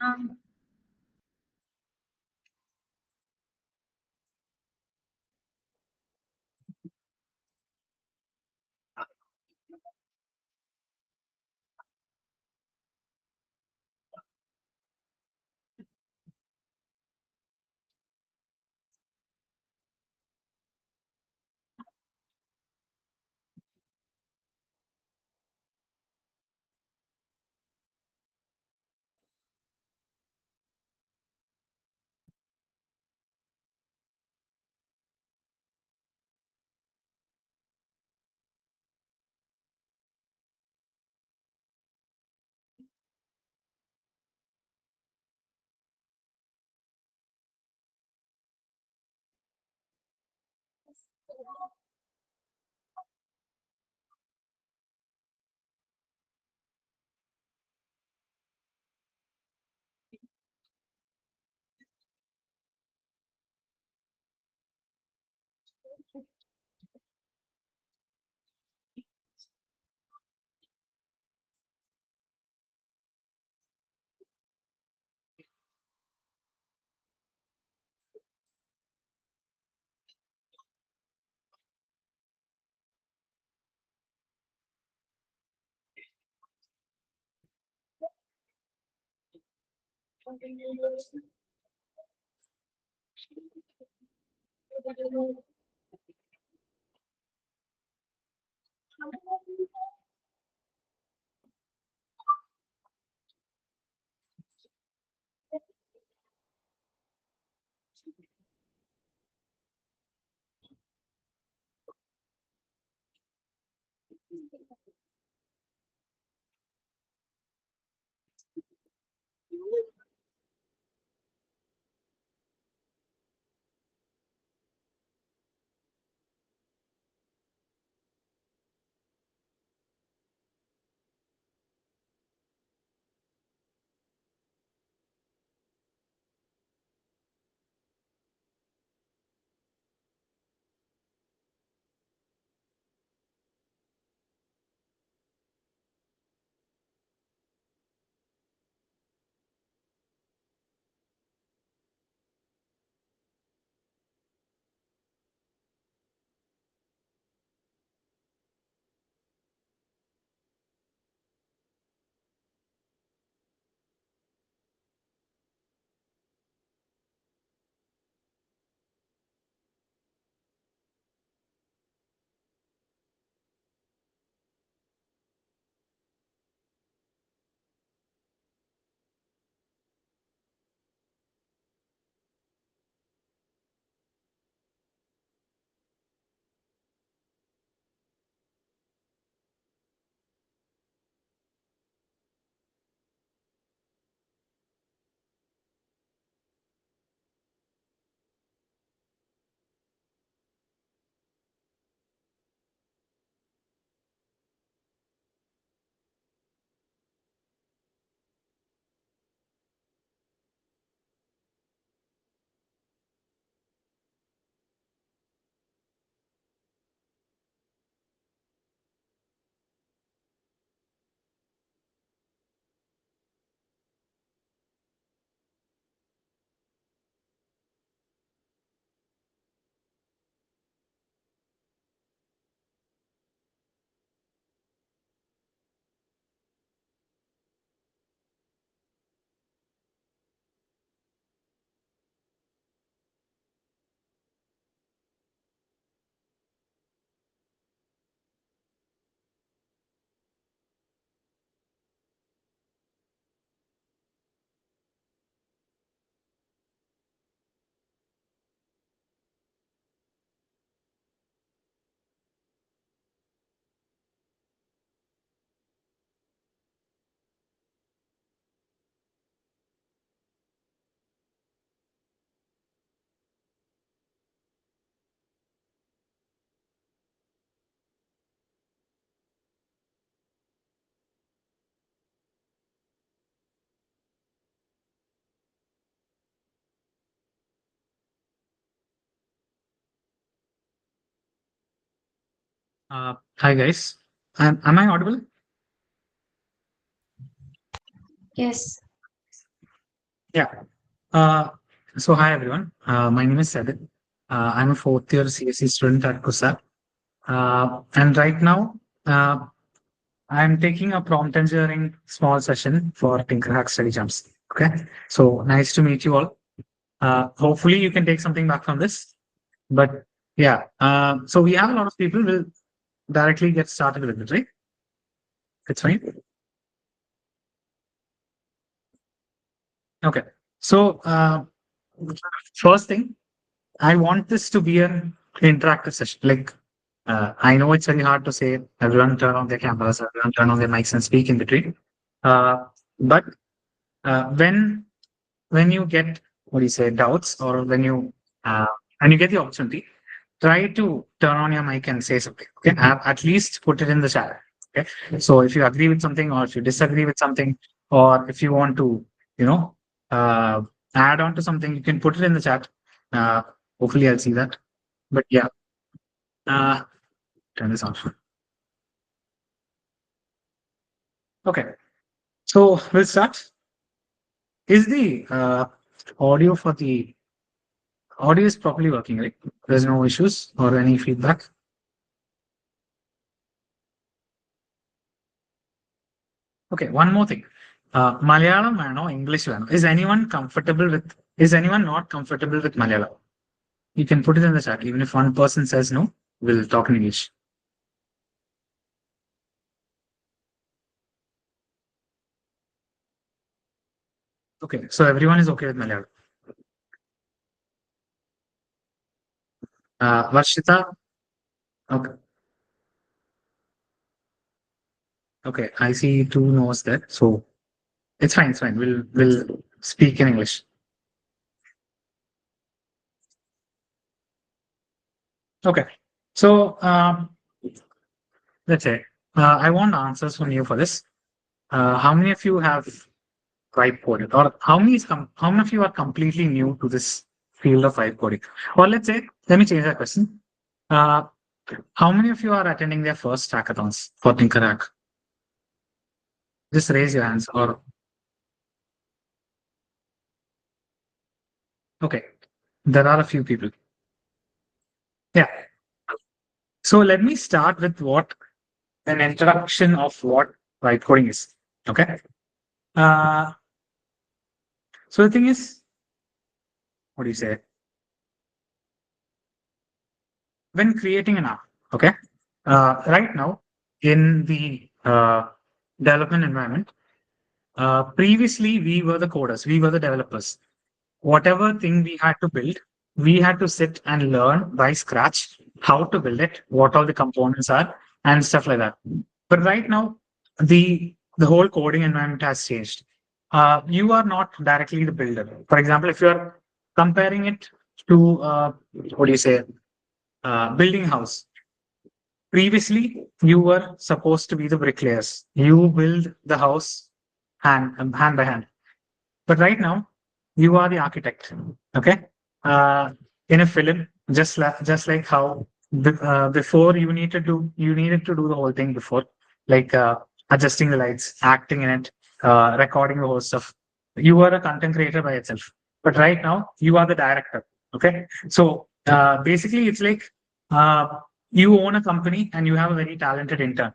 Um, Hi guys. Am I audible? yes. Yeah. Uh, so hi everyone. My name is Sabit. I'm a fourth year CSE student at KUSA. And right now, uh, I'm taking a prompt engineering small session for TinkHerHack Study Jams. Okay. So nice to meet you all. Hopefully you can take something back from this. But yeah, so we have a lot of people will directly get started with it, right? It's fine. Okay. So first thing, I want this to be an interactive session. Like, I know it's very hard to say everyone turn on their cameras, everyone turn on their mics and speak in between. Uh, but when you get what do you say doubts or uh, when you get the opportunity, try to turn on your mic and say something. Okay, at least put it in the chat. Okay, so if you agree with something or if you disagree with something or if you want to, you know, uh, add on to something, you can put it in the chat. Uh, Hopefully, I'll see that. But yeah, uh, turn this on. Okay, so we'll start. Is the audio for the audio is properly working, right? There's no issues or any feedback. Okay, one more thing. Malayalam വേണോ English വേണോ? Is anyone not comfortable with Malayalam? You can put it in the chat. Even if one person says no, we'll talk in English. Okay, so everyone is okay with Malayalam. Varshita, okay, okay. I see two no's there, so it's fine. It's fine. We'll speak in English. Okay, so let's say I want answers from you for this. How many of you have vibe coding, or how many of you are completely new to this field of vibe coding? Or let's say, let me change that question. Uh, how many of you are attending their first hackathons for TinkerHack? Just raise your hands. Or okay, there are a few people. Yeah. So let me start with what an introduction of what vibe coding is. Okay. Uh, so the thing is, what do you say? When creating an app, okay. Right now in the development environment. Previously, we were the coders, we were the developers. Whatever thing we had to build, we had to sit and learn by scratch how to build it, what all the components are, and stuff like that. But right now, the whole coding environment has changed. You are not directly the builder. For example, if you are comparing it to what do you say, building a house. Previously, you were supposed to be the bricklayers. You build the house hand by hand. But right now, you are the architect. Okay. Uh, in a film, just like how before you needed to do the whole thing before, like adjusting the lights, acting in it, recording the whole stuff. You were a content creator by itself. But right now, you are the director. Okay. So basically, it's like uh, you own a company and you have a very talented intern.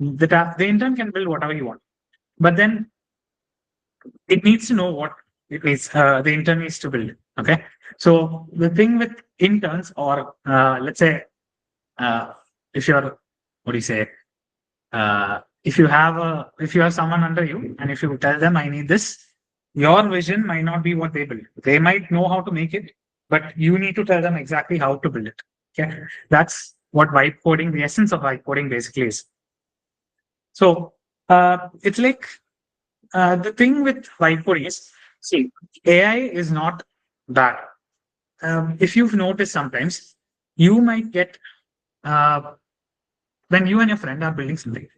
The intern can build whatever you want, but then it needs to know what it needs, the intern needs to build. Okay. So the thing with interns, or let's say, uh, if you're, what do you say, if you have someone under you and if you tell them, I need this, your vision might not be what they build. They might know how to make it, but you need to tell them exactly how to build it. Okay. That's what vibe coding, the essence of vibe coding basically is. So it's like, the thing with whiteboarding is, see, AI is not bad. If you've noticed, sometimes you might get, uh, when you and your friend are building something,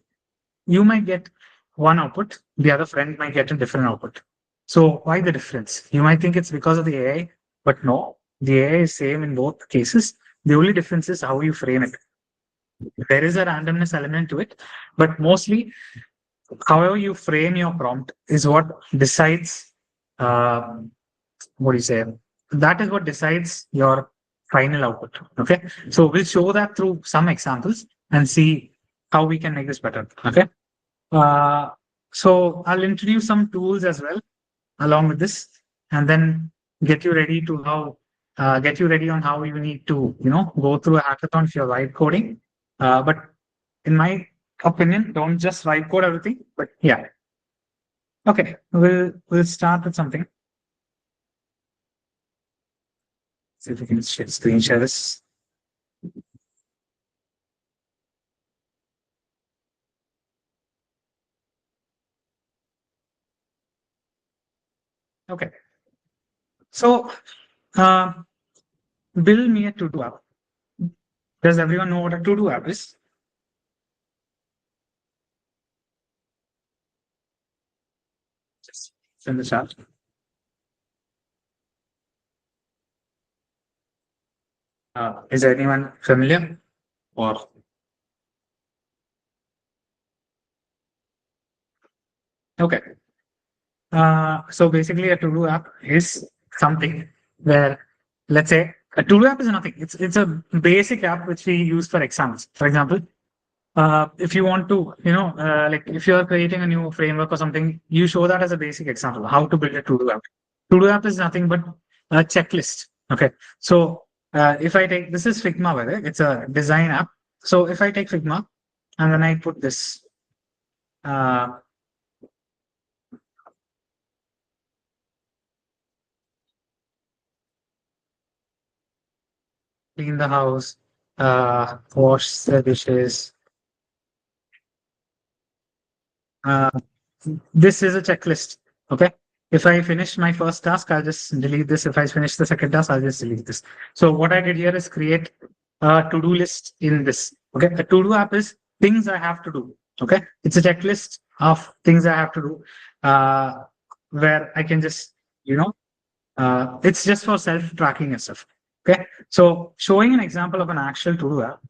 you might get one output, the other friend might get a different output. So why the difference? You might think it's because of the AI, but no, the AI is same in both cases. The only difference is how you frame it. There is a randomness element to it, but mostly however you frame your prompt is what decides uh, what do you say? That is what decides your final output. Okay. So we'll show that through some examples and see how we can make this better. Okay. Uh, so I'll introduce some tools as well along with this, and then get you ready to how get you ready on how you need to go through a hackathon if you're vibe coding. But in my opinion, don't just vibe code everything. But yeah, okay, we'll start with something. See if we can screen share this. Okay, so uh, build me a to-do app. Does everyone know what a to-do app is? Just send the chat. Is anyone familiar? Or okay. So basically, a to-do app is something where, let's say, a to-do app is nothing. It's a basic app which we use for exams. For example, if you want to, like if you are creating a new framework or something, you show that as a basic example how to build a to-do app. To-do app is nothing but a checklist. Okay, so if I take this is Figma, by the way, it's a design app. So if I take Figma and then I put this. Uh, Clean the house, wash the dishes. Uh, this is a checklist. Okay. If I finish my first task, I'll just delete this. If I finish the second task, I'll just delete this. So what I did here is create a to-do list in this. Okay. A to-do app is things I have to do. Okay. It's a checklist of things I have to do, where I can just, it's just for self-tracking and stuff. Okay. So showing an example of an actual to-do app.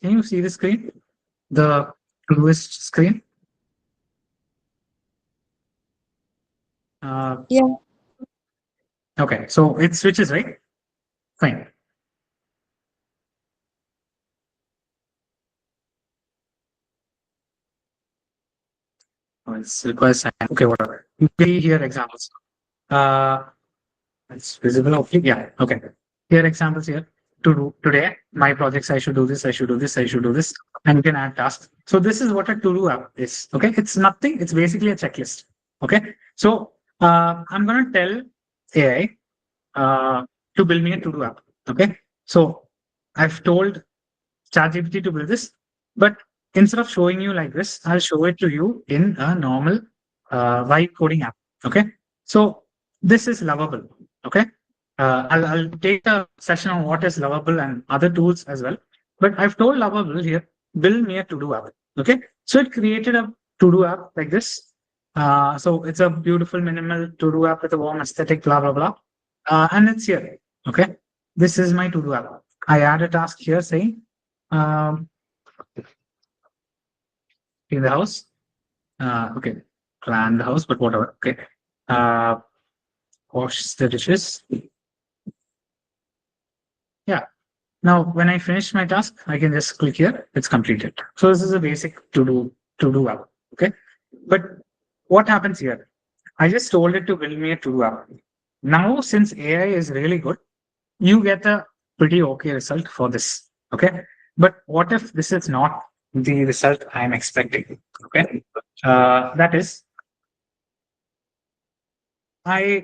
Can you see the screen? The Todoist screen? Uh, Yeah. okay, so it switches, right? Fine. Oh, it's requires sign. Okay, whatever. You can here examples. Uh, it's visible. Okay, yeah. Okay. Here examples here. To do today, my projects. I should do this. I should do this. I should do this. And you can add tasks. So this is what a to-do app is. Okay, it's nothing. It's basically a checklist. Okay. So I'm gonna tell AI to build me a to-do app. Okay. So I've told ChatGPT to build this, but instead of showing you like this, I'll show it to you in a normal vibe coding app. Okay. So this is lovable. Okay. I'll take a session on what is lovable and other tools as well. But I've told lovable here, build me a to-do app. Okay. So it created a to-do app like this. So it's a beautiful minimal to-do app with a warm aesthetic, blah, blah, blah. And it's here. Okay. This is my to-do app. I add a task here saying, um, in the house. Okay. Plan the house, but whatever. Okay. Uh, wash the dishes. Yeah. Now, when I finish my task, I can just click here. It's completed. So this is a basic to do app. Okay. But what happens here? I just told it to build me a to do app. Now, since AI is really good, you get a pretty okay result for this. Okay. But what if this is not the result I'm expecting? Okay. That is,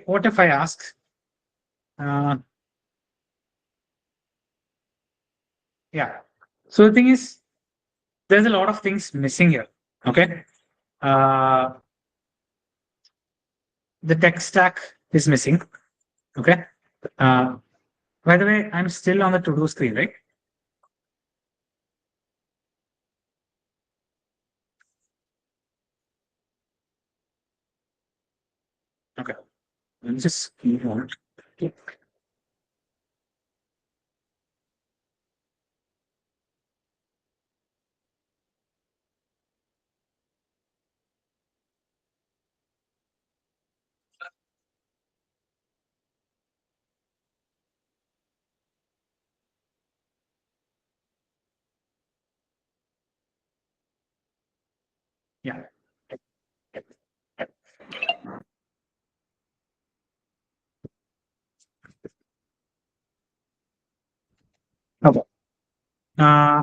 what if I ask, uh, yeah. So the thing is, there's a lot of things missing here. Okay. Uh, the tech stack is missing. Okay. Uh, by the way, I'm still on the to do screen, right? Okay. Let me just move on. Yeah. Okay. Uh,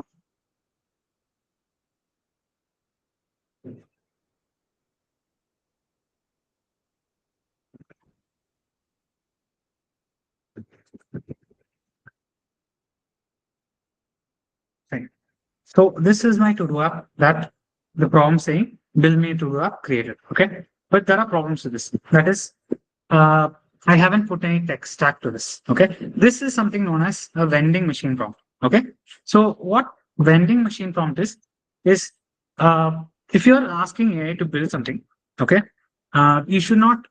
fine. So this is my to-do app that the prompt saying build me a to-do app created. Okay. But there are problems with this. That is, uh, I haven't put any text stack to this. Okay. This is something known as a vending machine prompt. Okay. So what vending machine prompt is uh, if you're asking AI to build something, okay, you should not,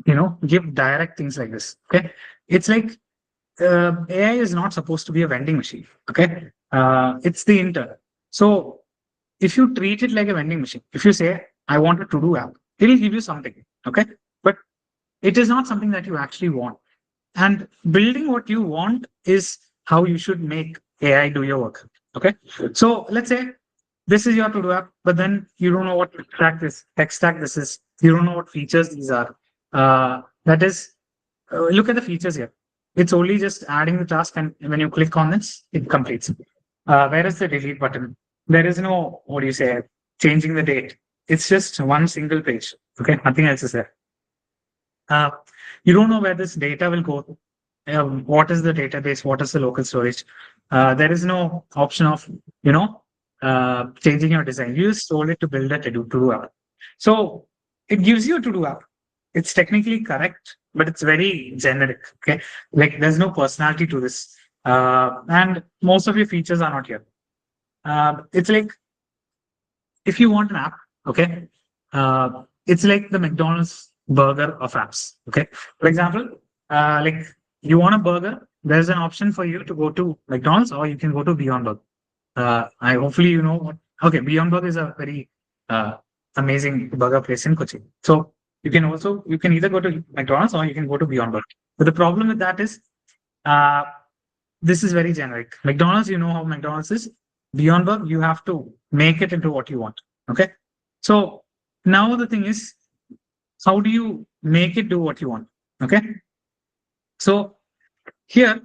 give direct things like this. Okay. It's like AI is not supposed to be a vending machine. Okay. It's the intern. So if you treat it like a vending machine, if you say, I want a to do app, it'll give you something. Okay. But it is not something that you actually want. And building what you want is how you should make AI do your work. Okay. So let's say this is your to do app, but then you don't know what tech stack this is. You don't know what features these are. That is, look at the features here. It's only just adding the task, and when you click on this, it completes. Where is the delete button? There is no, what do you say, changing the date. It's just one single page. Okay, nothing else is there. Uh, you don't know where this data will go. What is the database? What is the local storage? There is no option of, changing your design. You just told it to build a to-do app. So it gives you a to-do app. It's technically correct, but it's very generic. Okay. Like there's no personality to this. And most of your features are not here. It's like if you want an app, okay, it's like the McDonald's burger of apps. Okay. For example, like you want a burger, there's an option for you to go to McDonald's or you can go to Beyond Burger. I hopefully you know what. Okay, Beyond Burger is a very amazing burger place in Kochi. So you can either go to McDonald's or you can go to Beyond Burger. But the problem with that is uh, this is very generic. McDonald's, you know how McDonald's is. Beyond Burger, you have to make it into what you want. Okay. So now the thing is, how do you make it do what you want? Okay. So here,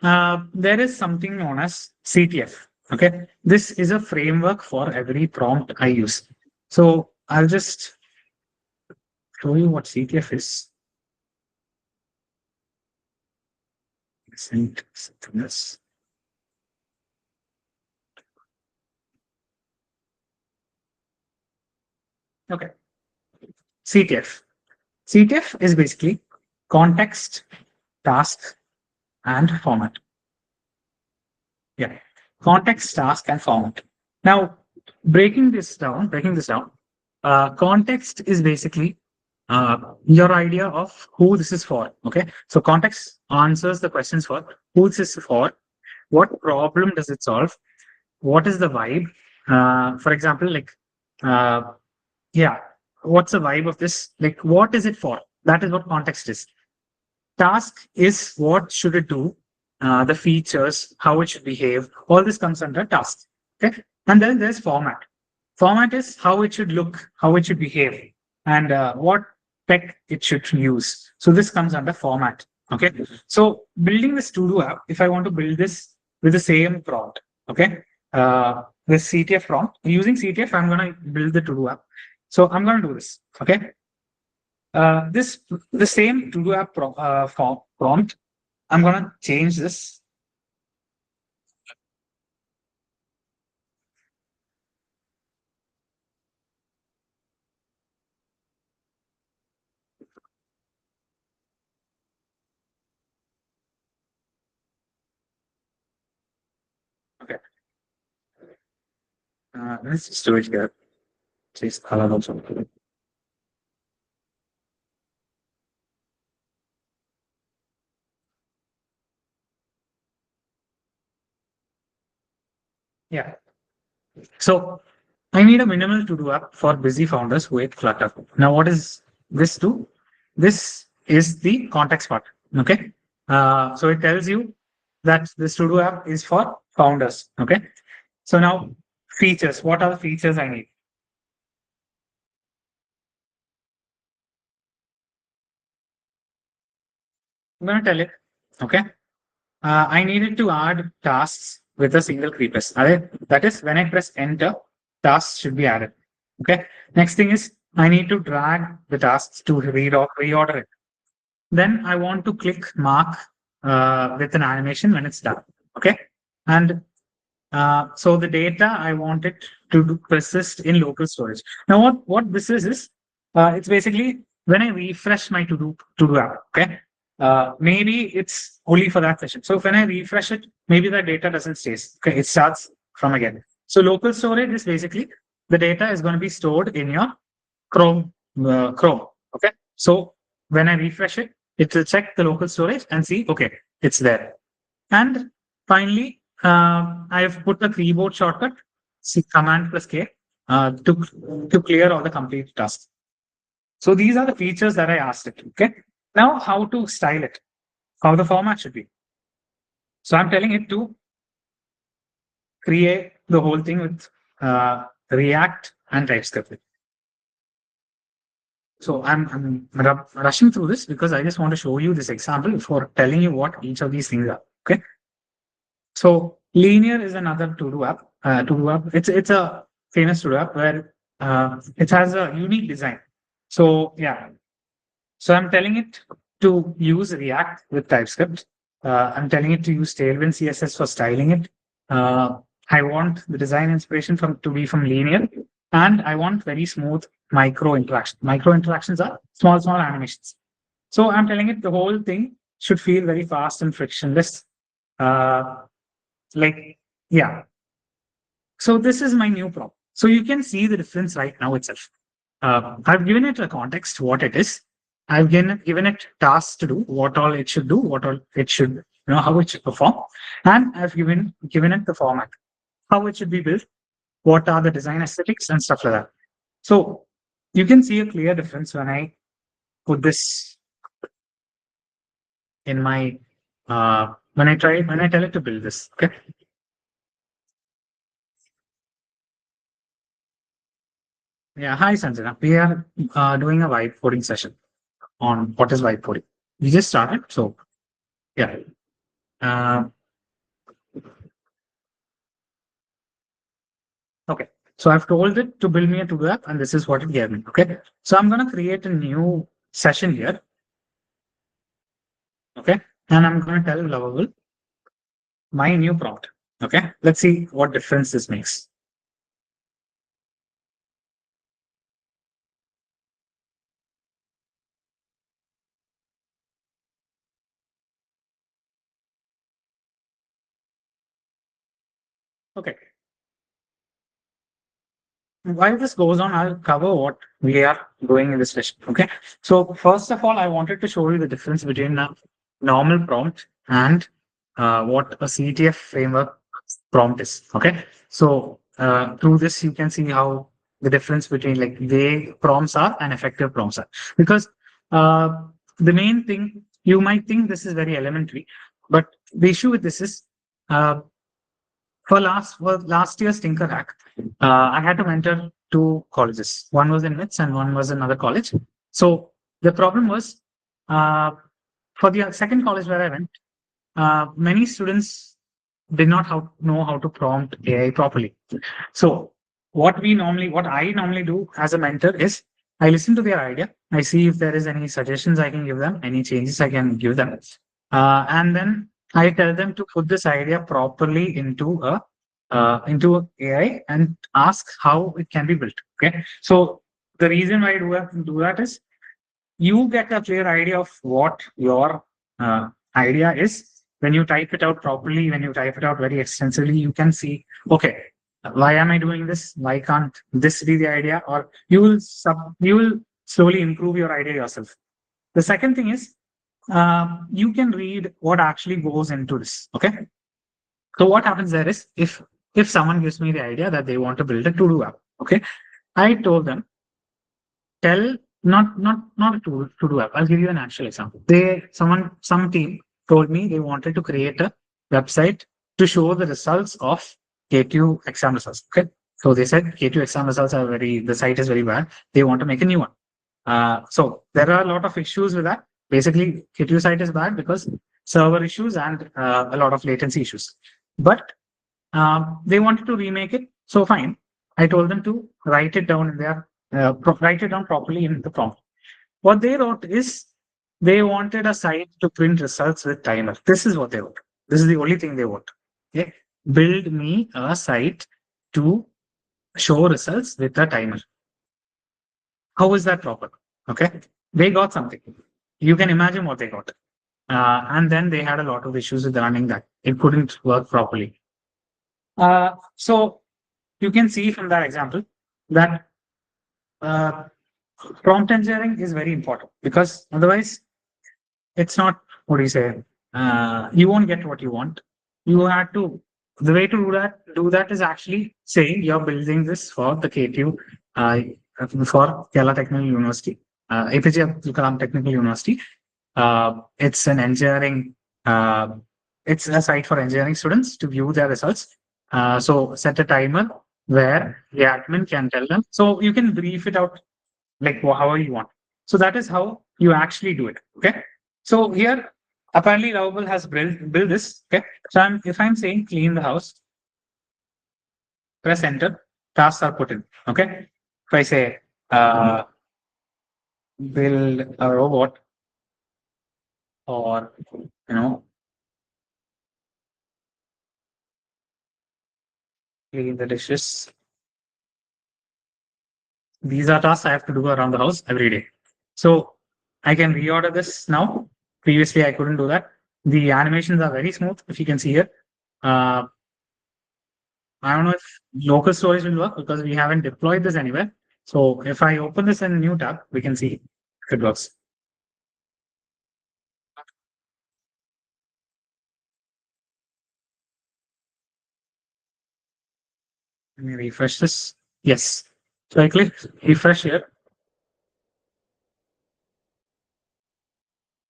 there is something known as CTF. Okay. This is a framework for every prompt I use. So I'll just show you what CTF is. This. Okay. CTF. CTF is basically context, task, and format. Yeah. Context, task, and format. Now, breaking this down, context is basically your idea of who this is for. Okay. So context answers the questions for who this is for, what problem does it solve, what is the vibe. For example, like, uh, yeah, what's the vibe of this? Like, what is it for? That is what context is. Task is what should it do, the features, how it should behave. All this comes under task. Okay. And then there's format. Format is how it should look, how it should behave, and what tech it should use. So this comes under format. Okay. So building this to-do app, if I want to build this with the same prompt, okay, this CTF prompt, using CTF, I'm going to build the to-do app. So I'm going to do this. Okay. This the same to do app prompt. I'm gonna change this. Okay, let's just do it here. Please, also. Yeah. So I need a minimal to-do app for busy founders who hate clutter. Now, what is this do? This is the context part. Okay. So it tells you that this to-do app is for founders. Okay. So now features. What are the features I need? I'm going to tell it. Okay. I needed to add tasks with a single request. That is, when I press enter, tasks should be added. Okay. Next thing is I need to drag the tasks to reorder it. Then I want to click mark with an animation when it's done. Okay. And so the data I want it to persist in local storage. Now, what this is it's basically when I refresh my to do app. Okay, maybe it's only for that session. So when I refresh it, maybe the data doesn't stay. Okay, it starts from again. So local storage is basically the data is going to be stored in your Chrome. Chrome. Okay, so when I refresh it, it will check the local storage and see. Okay, it's there. And finally, I have put the keyboard shortcut, Command plus K, to clear all the complete tasks. So these are the features that I asked it. Okay. Now, how to style it, how the format should be. So I'm telling it to create the whole thing with React and TypeScript. So I'm rushing through this because I just want to show you this example before telling you what each of these things are. Okay. So Linear is another to-do app. To-do app. It's a famous to-do app where it has a unique design. So yeah. So I'm telling it to use React with TypeScript. I'm telling it to use Tailwind CSS for styling it. I want the design inspiration to be from Linear, and I want very smooth micro interaction. Micro interactions are small animations. So I'm telling it the whole thing should feel very fast and frictionless. Uh, like, yeah. So this is my new prompt. So you can see the difference right now itself. I've given it a context, what it is. I've given it tasks to do, what all it should do, what all it should, how it should perform. And I've given it the format, how it should be built, what are the design aesthetics and stuff like that. So you can see a clear difference when I put this in my, when I tell it to build this. Okay. Yeah, hi Sanjana. We are doing a vibe coding session on what is vibe coding. We just started, so yeah. Uh, okay, so I've told it to build me a to-do app, and this is what it gave me. Okay, so I'm gonna create a new session here. Okay, and I'm gonna tell Lovable my new prompt. Okay, let's see what difference this makes. Okay, while this goes on, I'll cover what we are doing in this session. Okay. So first of all, I wanted to show you the difference between a normal prompt and what a CTF framework prompt is. Okay. So through this, you can see how the difference between like vague prompts are and effective prompts are. Because uh, the main thing, you might think this is very elementary, but the issue with this is uh, for last year's TinkerHack, I had to mentor two colleges. One was in MITS and one was another college. So the problem was for the second college where I went, many students did not know how to prompt AI properly. So what I normally do as a mentor is I listen to their idea. I see if there is any suggestions I can give them, any changes I can give them, and then I tell them to put this idea properly into AI and ask how it can be built. Okay, so the reason why I do that is you get a clear idea of what your idea is. When you type it out properly, when you type it out very extensively, you can see, okay, why am I doing this? Why can't this be the idea? Or you will slowly improve your idea yourself. The second thing is you can read what actually goes into this. Okay. So what happens there is if if someone gives me the idea that they want to build a to-do app, okay, I told them, tell not a to-do app. I'll give you an actual example. Some team told me they wanted to create a website to show the results of K2 exam results. Okay. So they said K2 exam results are the site is very bad. They want to make a new one. So there are a lot of issues with that. Basically, K2 site is bad because server issues and a lot of latency issues. But they wanted to remake it. So fine. I told them to write it down in their write it down properly in the prompt. What they wrote is they wanted a site to print results with timer. This is what they wrote. This is the only thing they want. Okay. Build me a site to show results with a timer. How is that proper? Okay. They got something. You can imagine what they got. And then they had a lot of issues with running that. It couldn't work properly. So you can see from that example that uh, prompt engineering is very important because otherwise it's not, what do you say, you won't get what you want. You had to, the way to do that is actually saying you're building this for the KTU, for Kerala Technical University, APJ Abdul Kalam Technical University. It's an engineering, uh, it's a site for engineering students to view their results. So set a timer where the admin can tell them. So you can brief it out like however you want. So that is how you actually do it. Okay. So here, apparently, Lovable has built this. Okay. So if I'm saying clean the house, press enter, tasks are put in. Okay. If I say build a robot or, you know, clean the dishes, these are tasks I have to do around the house every day. So I can reorder this now. Previously, I couldn't do that. The animations are very smooth, if you can see here. Uh, I don't know if local storage will work because we haven't deployed this anywhere. So if I open this in a new tab, we can see if it works. Let me refresh this. Yes. So I click refresh here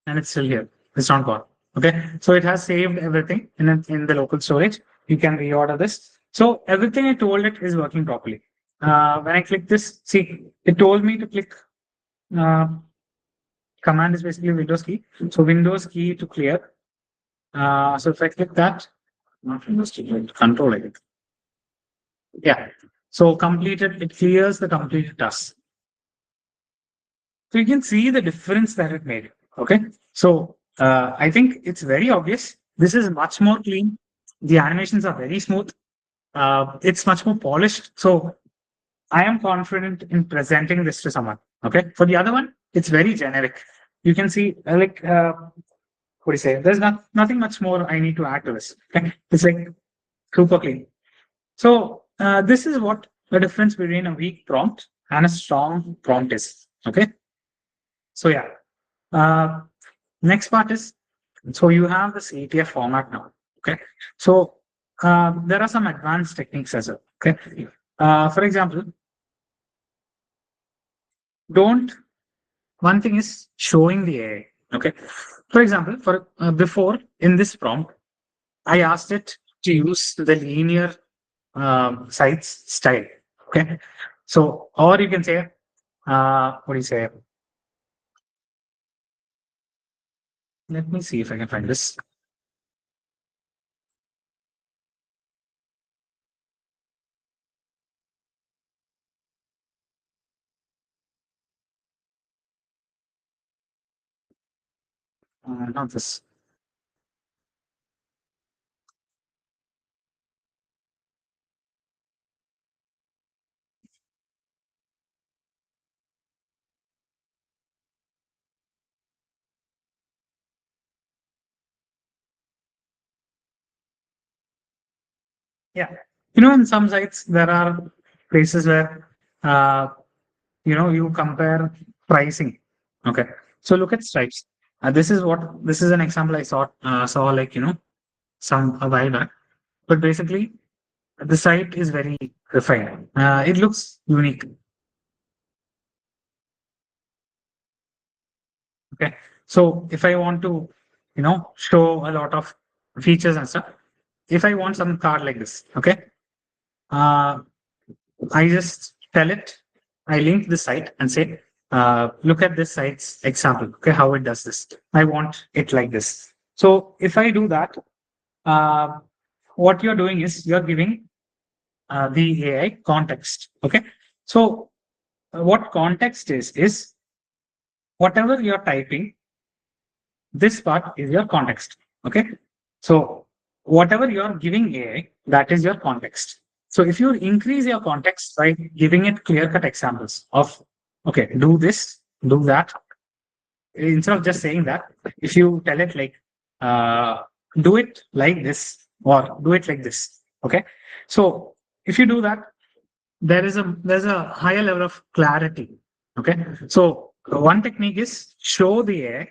and it's still here. It's not gone. Okay. So it has saved everything in the local storage. You can reorder this. So everything I told it is working properly. When I click this, see, it told me to click uh, command is basically Windows key. So Windows key to clear. So if I click that, not Windows key, right, control I think. Yeah. So completed, it clears the completed task. So you can see the difference that it made. Okay. So I think it's very obvious. This is much more clean. The animations are very smooth. It's much more polished. So I am confident in presenting this to someone. Okay. For the other one, it's very generic. You can see what do you say? There's nothing much more I need to add to this. Okay. It's like super clean. So this is what the difference between a weak prompt and a strong prompt is. Okay. So yeah. Uh, Next part is, so you have this ETF format now. Okay. So there are some advanced techniques as well. Okay. For example, don't one thing is showing the AI. Okay. For example, for before in this prompt, I asked it to use the linear sites style. Okay. So, or you can say, what do you say? Let me see if I can find this. Not this. Yeah. In some sites, there are places where, uh, you compare pricing. Okay. So look at stripes. This is an example I saw like, some a while back. But basically, the site is very refined. It looks unique. Okay. So if I want to, show a lot of features and stuff, if I want some card like this, okay, uh, I just tell it, I link the site and say, look at this site's example. Okay, how it does this. I want it like this. So if I do that, uh, what you're doing is you're giving the AI context. Okay. So what context is whatever you're typing, this part is your context. Okay. So whatever you're giving AI, that is your context. So if you increase your context by giving it clear cut examples of, okay, do this, do that, instead of just saying that, if you tell it like, uh, do it like this or do it like this. Okay. So if you do that, there's a higher level of clarity. Okay. So one technique is show the AI,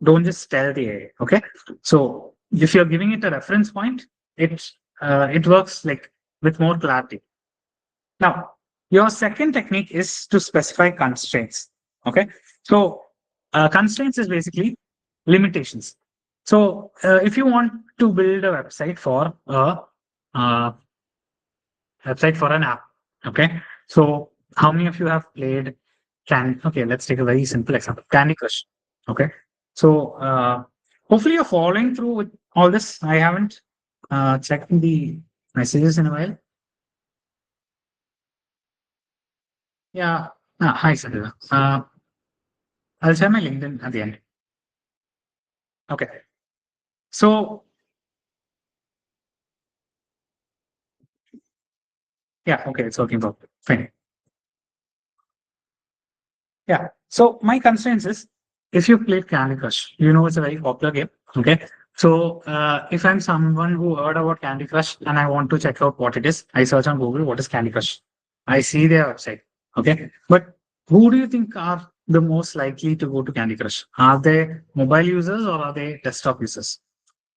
don't just tell the AI. Okay. So if you're giving it a reference point, it works like with more clarity. Now, your second technique is to specify constraints. Okay. So constraints is basically limitations. So if you want to build a uh, website for an app. Okay. So how many of you have played okay, let's take a very simple example. Candy Crush. Okay. So hopefully you're following through with all this. I haven't checked the messages in a while. Yeah. Hi, Sadhana. I'll share my LinkedIn at the end. Okay. So yeah, okay, it's working for fine. Yeah. So my constraints is if you played Candy Crush, you know it's a very popular game. Okay. So if I'm someone who heard about Candy Crush and I want to check out what it is, I search on Google what is Candy Crush. I see their website. Okay. But who do you think are the most likely to go to Candy Crush? Are they mobile users or are they desktop users?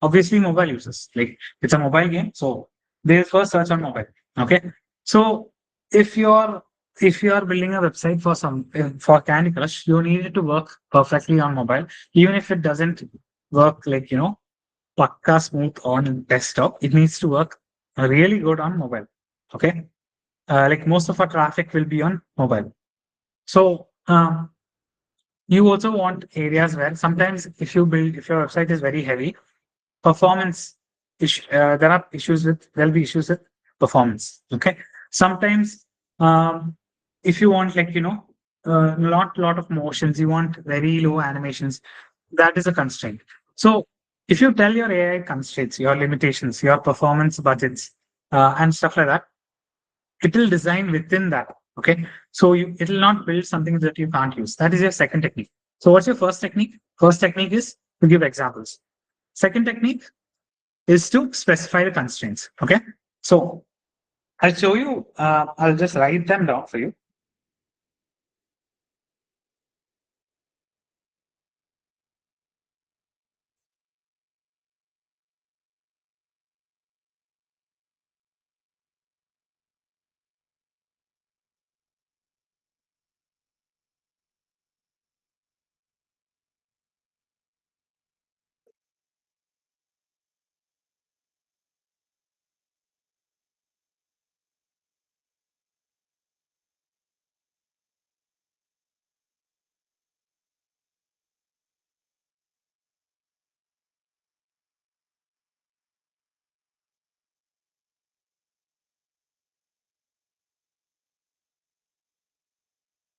Obviously mobile users. Like it's a mobile game, so they first search on mobile. Okay. So if you're if you are building a website for for Candy Crush, you need it to work perfectly on mobile, even if it doesn't work like pakka smooth on desktop. It needs to work really good on mobile. Okay. Like most of our traffic will be on mobile. So you also want areas where sometimes if your website is very heavy, performance there are issues with there'll be issues with performance. Okay. Sometimes if you want like lot of motions, you want very low animations, that is a constraint. So if you tell your AI constraints, your limitations, your performance budgets, and stuff like that, it will design within that. Okay. So it will not build something that you can't use. That is your second technique. So what's your first technique? First technique is to give examples. Second technique is to specify the constraints. Okay. So I'll show you, I'll just write them down for you.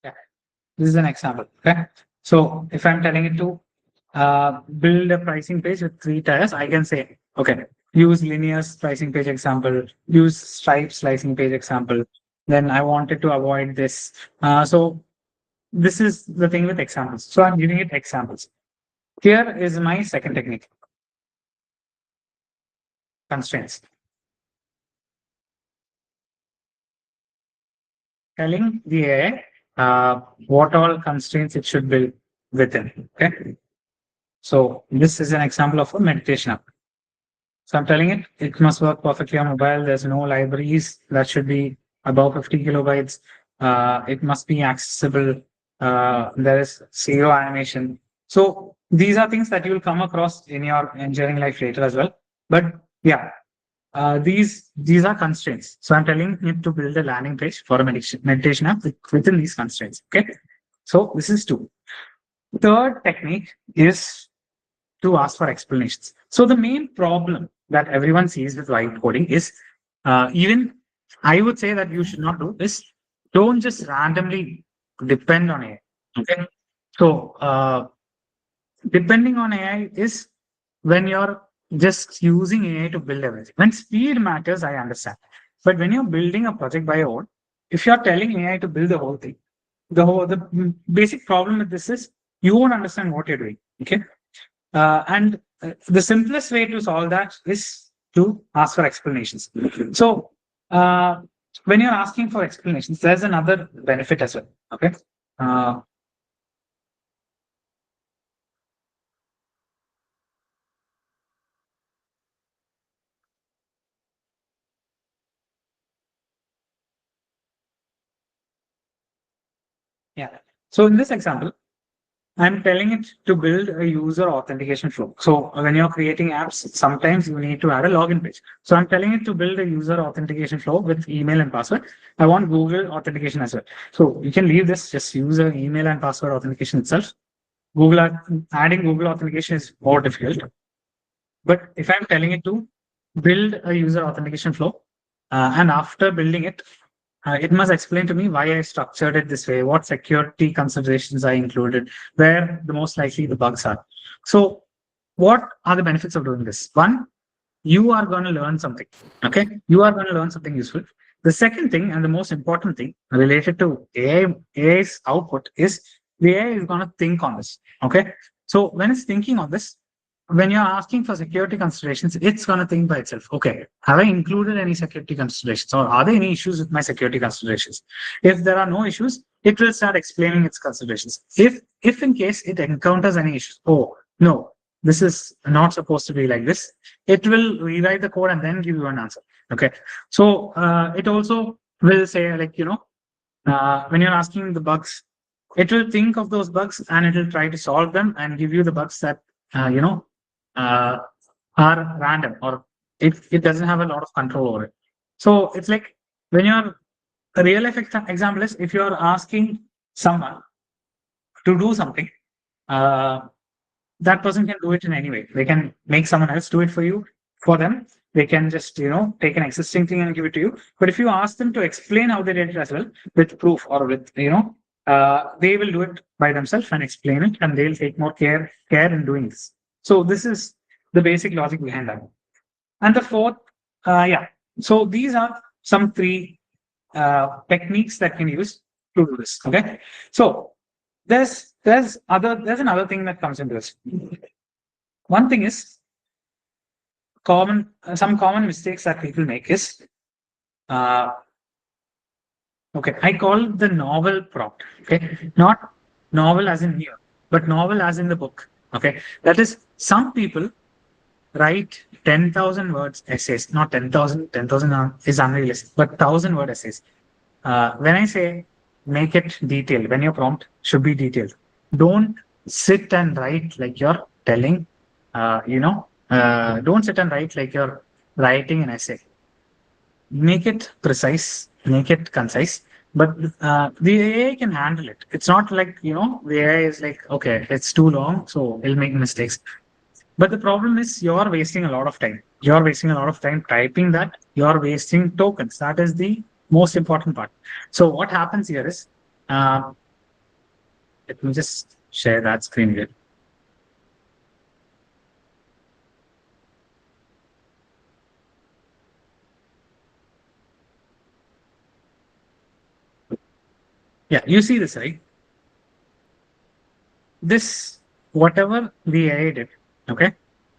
Yeah. This is an example. Okay. So if I'm telling it to build a pricing page with 3 tiers, I can say, okay, use Linear's pricing page example, use Stripe's pricing page example. Then I wanted to avoid this. So this is the thing with examples. So I'm giving it examples. Here is my second technique, constraints. Telling the AI what all constraints it should build within. Okay. So this is an example of a meditation app. So I'm telling it, it must work perfectly on mobile. There's no libraries that should be above 50 kilobytes. It must be accessible. There is zero animation. So these are things that you will come across in your engineering life later as well. But yeah, these are constraints. So I'm telling it to build a landing page for a meditation app within these constraints. Okay. So this is two. Third technique is to ask for explanations. So the main problem that everyone sees with vibe coding is even I would say that you should not do is don't just randomly depend on AI. Okay. So depending on AI is when you're just using AI to build everything. When speed matters, I understand. But when you're building a project by your own, if you're telling AI to build the whole thing, the basic problem with this is you won't understand what you're doing. Okay. And the simplest way to solve that is to ask for explanations. So, when you're asking for explanations, there's another benefit as well. Okay. Uh, yeah. So, in this example, I'm telling it to build a user authentication flow. So, when you're creating apps, sometimes you need to add a login page. So, I'm telling it to build a user authentication flow with email and password. I want Google authentication as well. So, you can leave this, just use an email and password authentication itself. Adding Google authentication is more difficult. But if I'm telling it to build a user authentication flow, and after building it, it must explain to me why I structured it this way, what security considerations I included, where the most likely the bugs are. So, what are the benefits of doing this? One, you are going to learn something. Okay, you are going to learn something useful. The second thing, and the most important thing related to AI's output is the AI is going to think on this. Okay, so when it's thinking on this, when you're asking for security considerations, it's going to think by itself. Okay, have I included any security considerations, or are there any issues with my security considerations? If there are no issues, it will start explaining its considerations. If in case it encounters any issues, oh no, this is not supposed to be like this, it will rewrite the code and then give you an answer. Okay. So it also will say, like, when you're asking the bugs, it will think of those bugs and it will try to solve them and give you the bugs that, uh, you know, uh, are random, or it doesn't have a lot of control over it. So it's like when you're a real life example is if you're asking someone to do something, uh, that person can do it in any way. They can make someone else do it for you, for them. They can just, take an existing thing and give it to you. But if you ask them to explain how they did it as well, with proof or with, they will do it by themselves and explain it, and they'll take more care in doing this. So this is the basic logic behind that. And the fourth, yeah. So these are some three techniques that can use to do this. Okay. So there's another thing that comes into this. One thing is some common mistakes that people make is uh, okay. I call the novel prompt. Okay, not novel as in new, but novel as in the book. Okay, that is some people write 10,000 words essays, not 10,000. 10,000 is unrealistic, but 1,000 word essays. When I say make it detailed, when your prompt should be detailed, don't sit and write like you're telling, don't sit and write like you're writing an essay. Make it precise, make it concise, but the AI can handle it. It's not like, the AI is like, okay, it's too long, so it'll make mistakes. But the problem is you're wasting a lot of time. You're wasting a lot of time typing that. You're wasting tokens. That is the most important part. So what happens here is, uh, let me just share that screen here. Yeah, you see this, right? This, whatever the AI did, okay?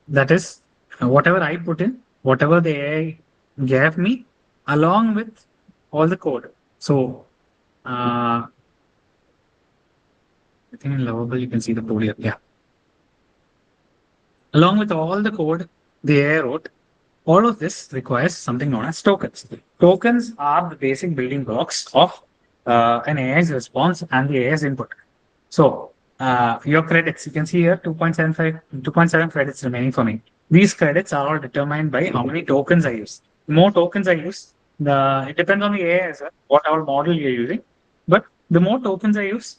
That is whatever I put in, whatever the AI gave me, along with all the code. So, I think in Lovable, you can see the code here. Yeah. Along with all the code the AI wrote, All of this requires something known as tokens. Tokens are the basic building blocks of an AI's response and the AI's input. So your credits, you can see here 2.7 credits remaining for me. These credits are all determined by how many tokens I use. The more tokens I use, it depends on the AI as well, what our model you're using. But the more tokens I use,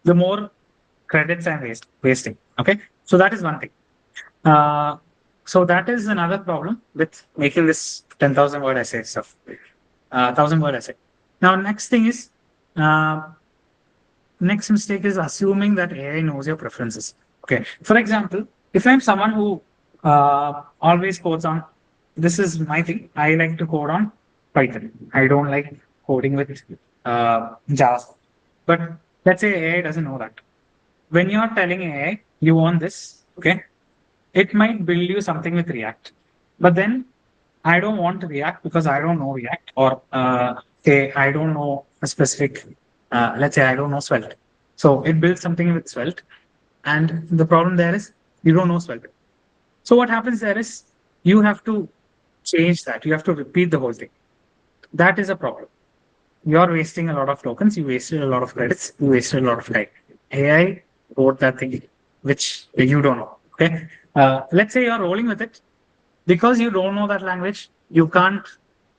the more credits I'm wasting. Okay. So that is one thing. Uh, so that is another problem with making this 10,000 word essay stuff, 1,000 word essay. Now, next thing is, uh, next mistake is assuming that AI knows your preferences. Okay. For example, if I'm someone who always codes on, this is my thing. I like to code on Python. I don't like coding with Java. But let's say AI doesn't know that. When you're telling AI you want this, okay, it might build you something with React. But then I don't want React because I don't know React, or say I don't know a specific, let's say I don't know Svelte. So it builds something with Svelte. And the problem there is you don't know Svelte. So what happens there is you have to change that. You have to repeat the whole thing. That is a problem. You're wasting a lot of tokens. You wasted a lot of credits. You wasted a lot of time. AI wrote that thing, which you don't know. Okay. Let's say you're rolling with it because you don't know that language. You can't,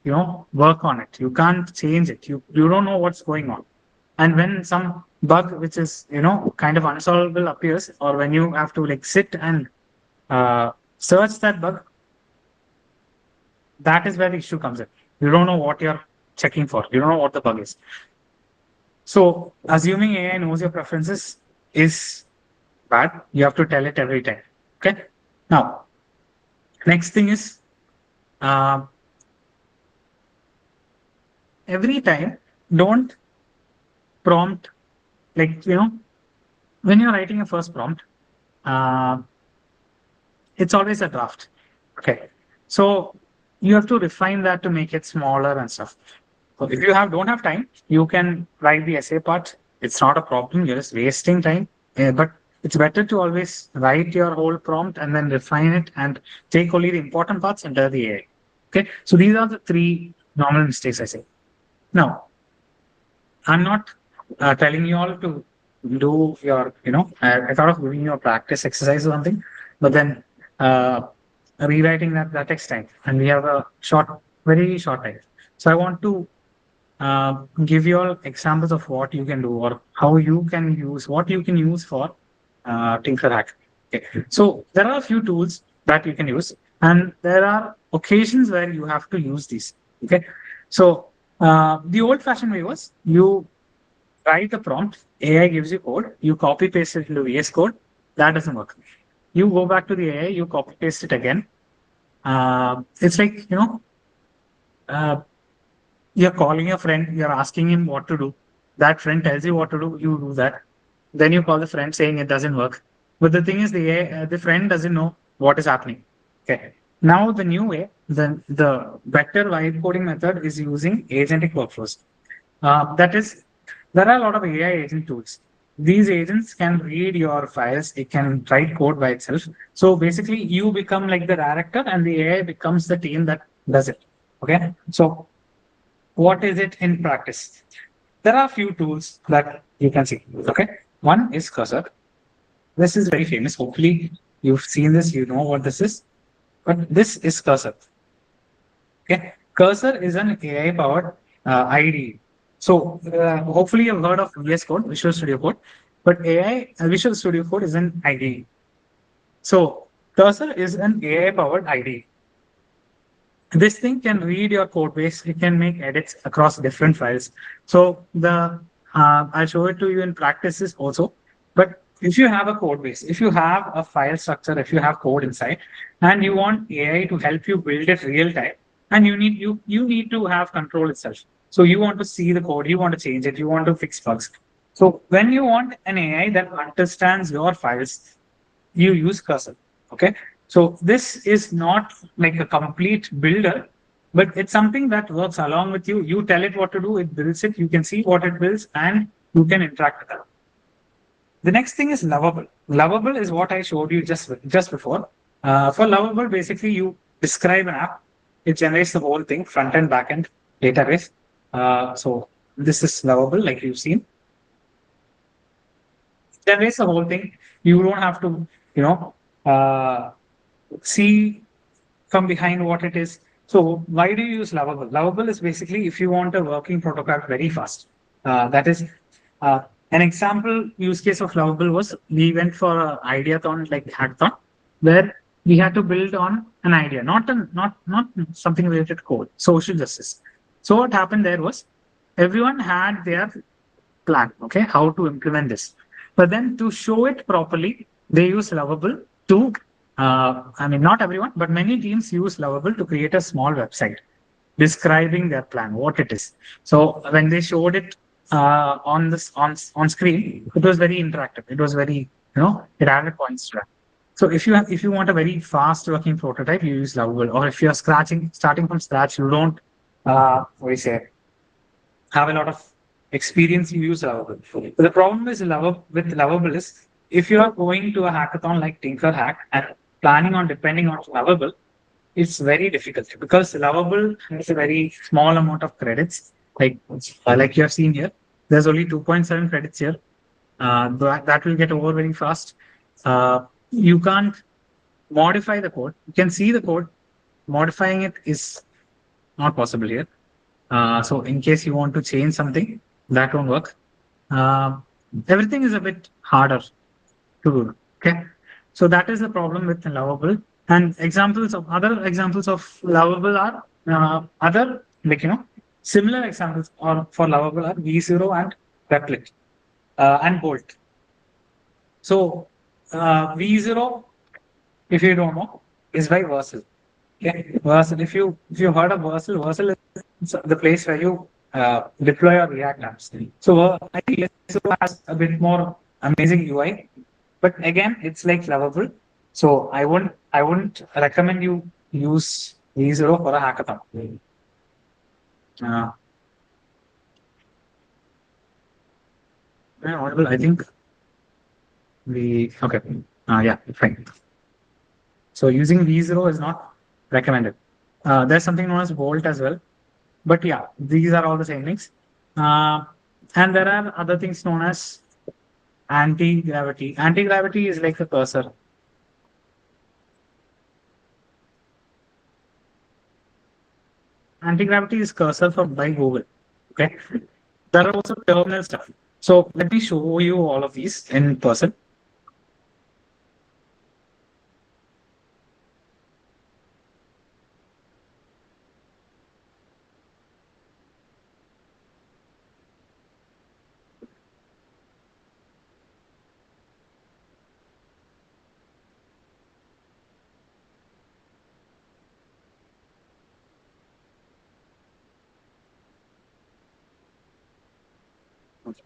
work on it. You can't change it. You don't know what's going on. And when some bug, which is, kind of unsolvable appears, or when you have to like sit and search that bug, that is where the issue comes in. You don't know what you're checking for. You don't know what the bug is. So assuming AI knows your preferences is bad. You have to tell it every time. Okay. Now, next thing is uh, every time don't prompt, like, when you're writing a first prompt, uh, it's always a draft. Okay. So you have to refine that to make it smaller and stuff. So if you don't have time, you can write the essay part. It's not a problem. You're just wasting time. But it's better to always write your whole prompt and then refine it and take only the important parts and tell the AI. Okay. So these are the three normal mistakes I say. Now, I'm not telling you all to do your, I thought of giving you a practice exercise or something, but then uh, rewriting that takes time. And we have a very short time. So I want to give you all examples of what you can do or how you can use what you can use for TinkerHack. Okay. So there are a few tools that you can use, and there are occasions where you have to use these. Okay. So the old-fashioned way was you write the prompt, AI gives you code, you copy paste it into VS Code. That doesn't work. You go back to the AI, you copy paste it again. It's like uh, you're calling a friend, you're asking him what to do. That friend tells you what to do, you do that. Then you call the friend saying it doesn't work. But the thing is, the friend doesn't know what is happening. Okay. Now the new way, the better vibe coding method is using agentic workflows. That is, there are a lot of AI agent tools. These agents can read your files. It can write code by itself. So basically, you become like the director, and the AI becomes the team that does it. Okay. So what is it in practice? There are a few tools that you can see. Okay. One is Cursor. This is very famous. Hopefully, you've seen this, you know what this is. But this is Cursor. Okay. Cursor is an AI powered IDE. So hopefully you've heard of VS Code, Visual Studio Code, but Visual Studio Code is an IDE. So Cursor is an AI powered IDE. This thing can read your code base. It can make edits across different files. So I'll show it to you in practices also. But if you have a code base, if you have a file structure, if you have code inside, and you want AI to help you build it real time, and you need to have control itself. So you want to see the code, you want to change it, you want to fix bugs. So when you want an AI that understands your files, you use Cursor. Okay. So this is not like a complete builder, but it's something that works along with you. You tell it what to do, it builds it. You can see what it builds, and you can interact with it. The next thing is Lovable. Lovable is what I showed you just before. For Lovable, basically you describe an app It generates the whole thing, front end, back end, database. So this is lovable, like you've seen. It generates the whole thing. You don't have to, you know, uh, see from behind what it is. So why do you use Lovable? Lovable is basically if you want a working protocol very fast. That is uh, an example use case of Lovable was we went for an ideathon like hackathon where we had to build on an idea, not something related to code, social justice. So what happened there was everyone had their plan, okay, how to implement this. But then to show it properly, they use Lovable to, I mean, not everyone, but many teams use Lovable to create a small website describing their plan, what it is. So when they showed it on this on screen, it was very interactive. It was very, it added points to that. So if you want a very fast working prototype, you use Lovable. Or if you're starting from scratch, you don't what do you say have a lot of experience, you use Lovable. But the problem is with Lovable is if you are going to a hackathon like TinkerHack and planning on depending on Lovable, it's very difficult because Lovable has a very small amount of credits. Like you have seen here, there's only 2.7 credits here. That will get over very fast. You can't modify the code. You can see the code. Modifying it is not possible here. So in case you want to change something, that won't work. Uh, Everything is a bit harder to do. Okay. So that is the problem with Lovable. And other examples of Lovable are other, similar examples or for Lovable are V0 and Replit and Bolt. So V0, if you don't know, is by Vercel. Okay, Vercel. If you heard of Vercel, Vercel is the place where you deploy your React apps. So I think V0 has a bit more amazing UI, but again, it's like Lovable. So I wouldn't recommend you use V0 for a hackathon. Uh, Audible, I think we okay. Yeah, fine. So using V0 is not recommended. There's something known as Volt as well. But yeah, these are all the same things. Uh, and there are other things known as anti-gravity. Anti-gravity is like a cursor. Anti-gravity is cursor for by Google. Okay. There are also terminal stuff. So let me show you all of these in person.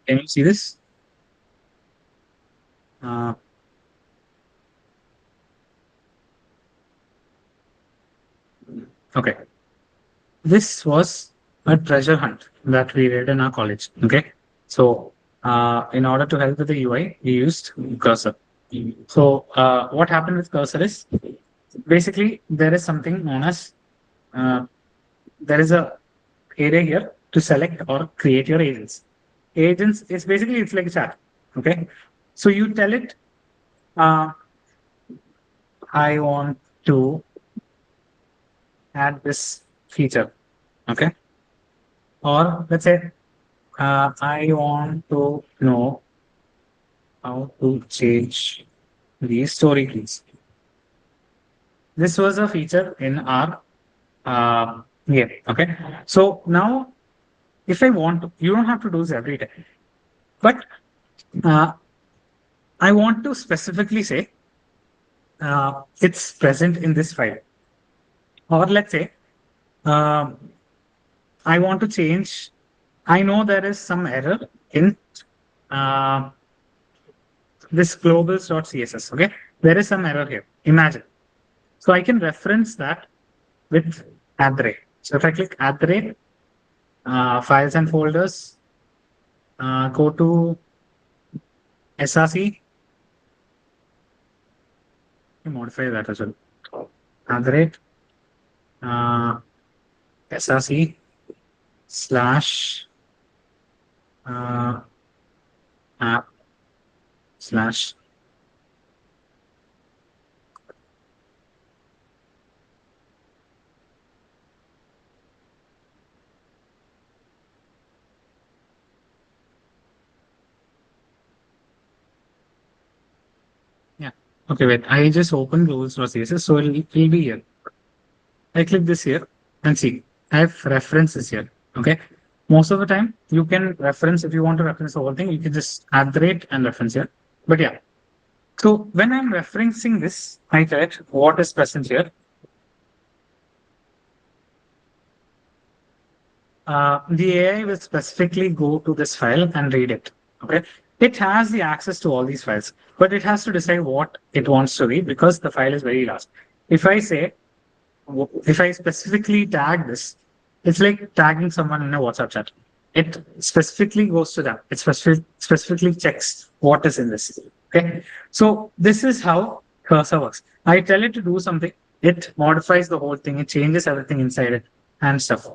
Can you see this? Uh, okay. This was a treasure hunt that we did in our college. Okay. So in order to help with the UI, we used cursor. So what happened with cursor is basically there is something known as uh, there is a area here to select or create your agents. Agents is basically it's like a chat. Okay. So you tell it, uh, I want to add this feature. Okay. Or let's say I want to know how to change the story keys. This was a feature in our game. Okay. So now, if I want to, you don't have to do this every time, but uh, I want to specifically say it's present in this file. Or let's say um, I want to change. I know there is some error in uh, this globals.css. Okay. There is some error here. Imagine. So I can reference that with @. So if I click @, files and folders, go to src, modify that as well. @, uh, src slash uh, app slash. Yeah. Okay, wait. I just opened rules.css, so it'll be here. I click this here and see. I have references here. Okay. Most of the time, you can reference if you want to reference the whole thing. You can just add the rate and reference here. But yeah. So when I'm referencing this, I tell it what is present here. The AI will specifically go to this file and read it. Okay. It has the access to all these files, but it has to decide what it wants to read because the file is very large. If I say, if I specifically tag this, it's like tagging someone in a WhatsApp chat. It specifically goes to them. It specifically checks what is in this. Okay. So this is how cursor works. I tell it to do something. It modifies the whole thing. It changes everything inside it and stuff.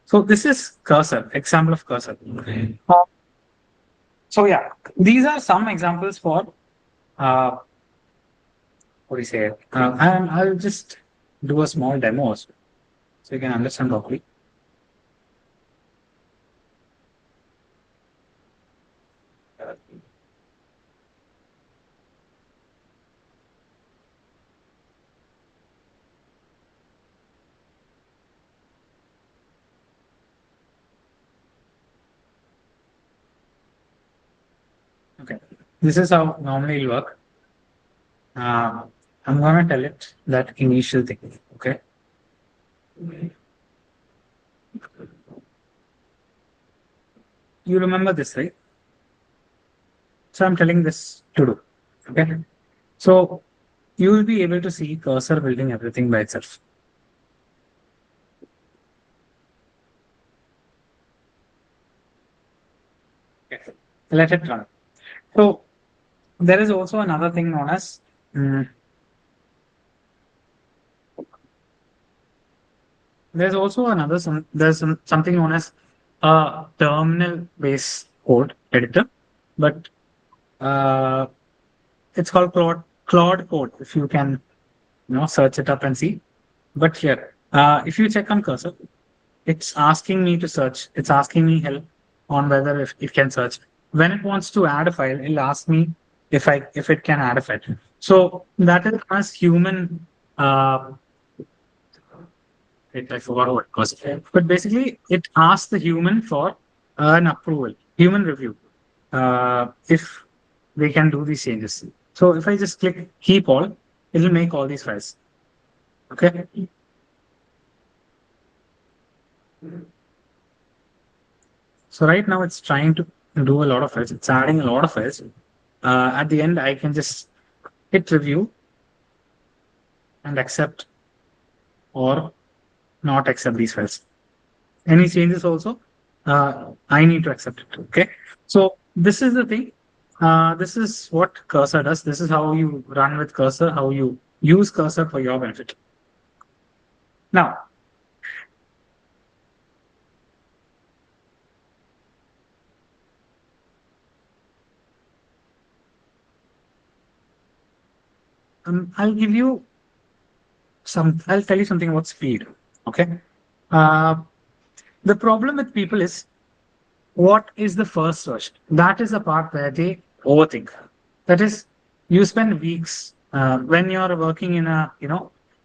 So this is cursor, example of cursor. Okay. So yeah, these are some examples for what do you say? I'll just do a small demo so you can understand properly. Okay, this is how normally it'll work. Uh, I'm gonna tell it that initial thing. Okay, you remember this, right? So I'm telling this to do. Okay, so you will be able to see cursor building everything by itself. Okay. Let it run. So there is also another thing known as there's also another something known as a terminal based code editor, but uh, it's called Claude code. If you can, search it up and see. But here, if you check on cursor, it's asking me to search. It's asking me help on whether if it can search. When it wants to add a file, it'll ask me if it can add a file. So that is as human. I forgot what it was. But basically, it asks the human for an approval, human review, if they can do these changes. So if I just click keep all, it'll make all these files. Okay. So right now it's trying to do a lot of files. It's adding a lot of files. At the end, I can just hit review and accept or not accept these files. Any changes also, I need to accept it. Okay. So this is the thing. This is what cursor does. This is how you run with cursor, how you use cursor for your benefit. Now, I'll tell you something about speed. Okay. Uh, the problem with people is what is the first version? That is the part where they overthink. That is, you spend weeks when you're working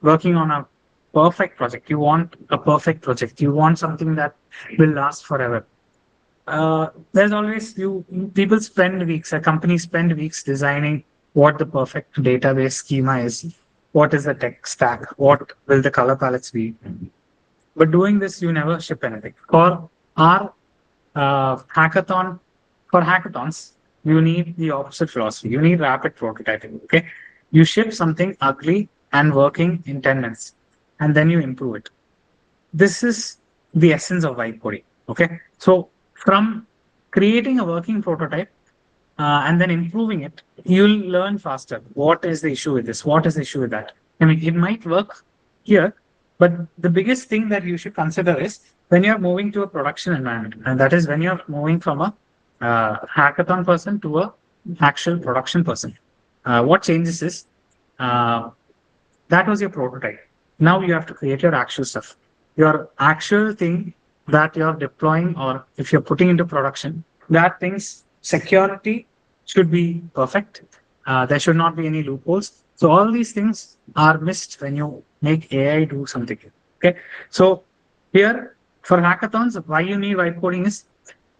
working on a perfect project. You want a perfect project. You want something that will last forever. There's always people spend weeks, a company spend weeks designing what the perfect database schema is, what is the tech stack, what will the color palettes be. But doing this, you never ship anything. Our hackathon, for hackathons, you need the opposite philosophy. You need rapid prototyping. Okay, you ship something ugly and working in 10 minutes, and then you improve it. This is the essence of vibe coding. Okay, so from creating a working prototype and then improving it, you'll learn faster. What is the issue with this? What is the issue with that? I mean, it might work here, But the biggest thing that you should consider is when you're moving to a production environment, and that is when you're moving from a hackathon person to a actual production person. What changes is uh, that was your prototype. Now you have to create your actual stuff, your actual thing that you're deploying, or if you're putting into production, that thing's security should be perfect. There should not be any loopholes. So all these things are missed when you make AI do something. Okay. So here for hackathons, why you need white coding is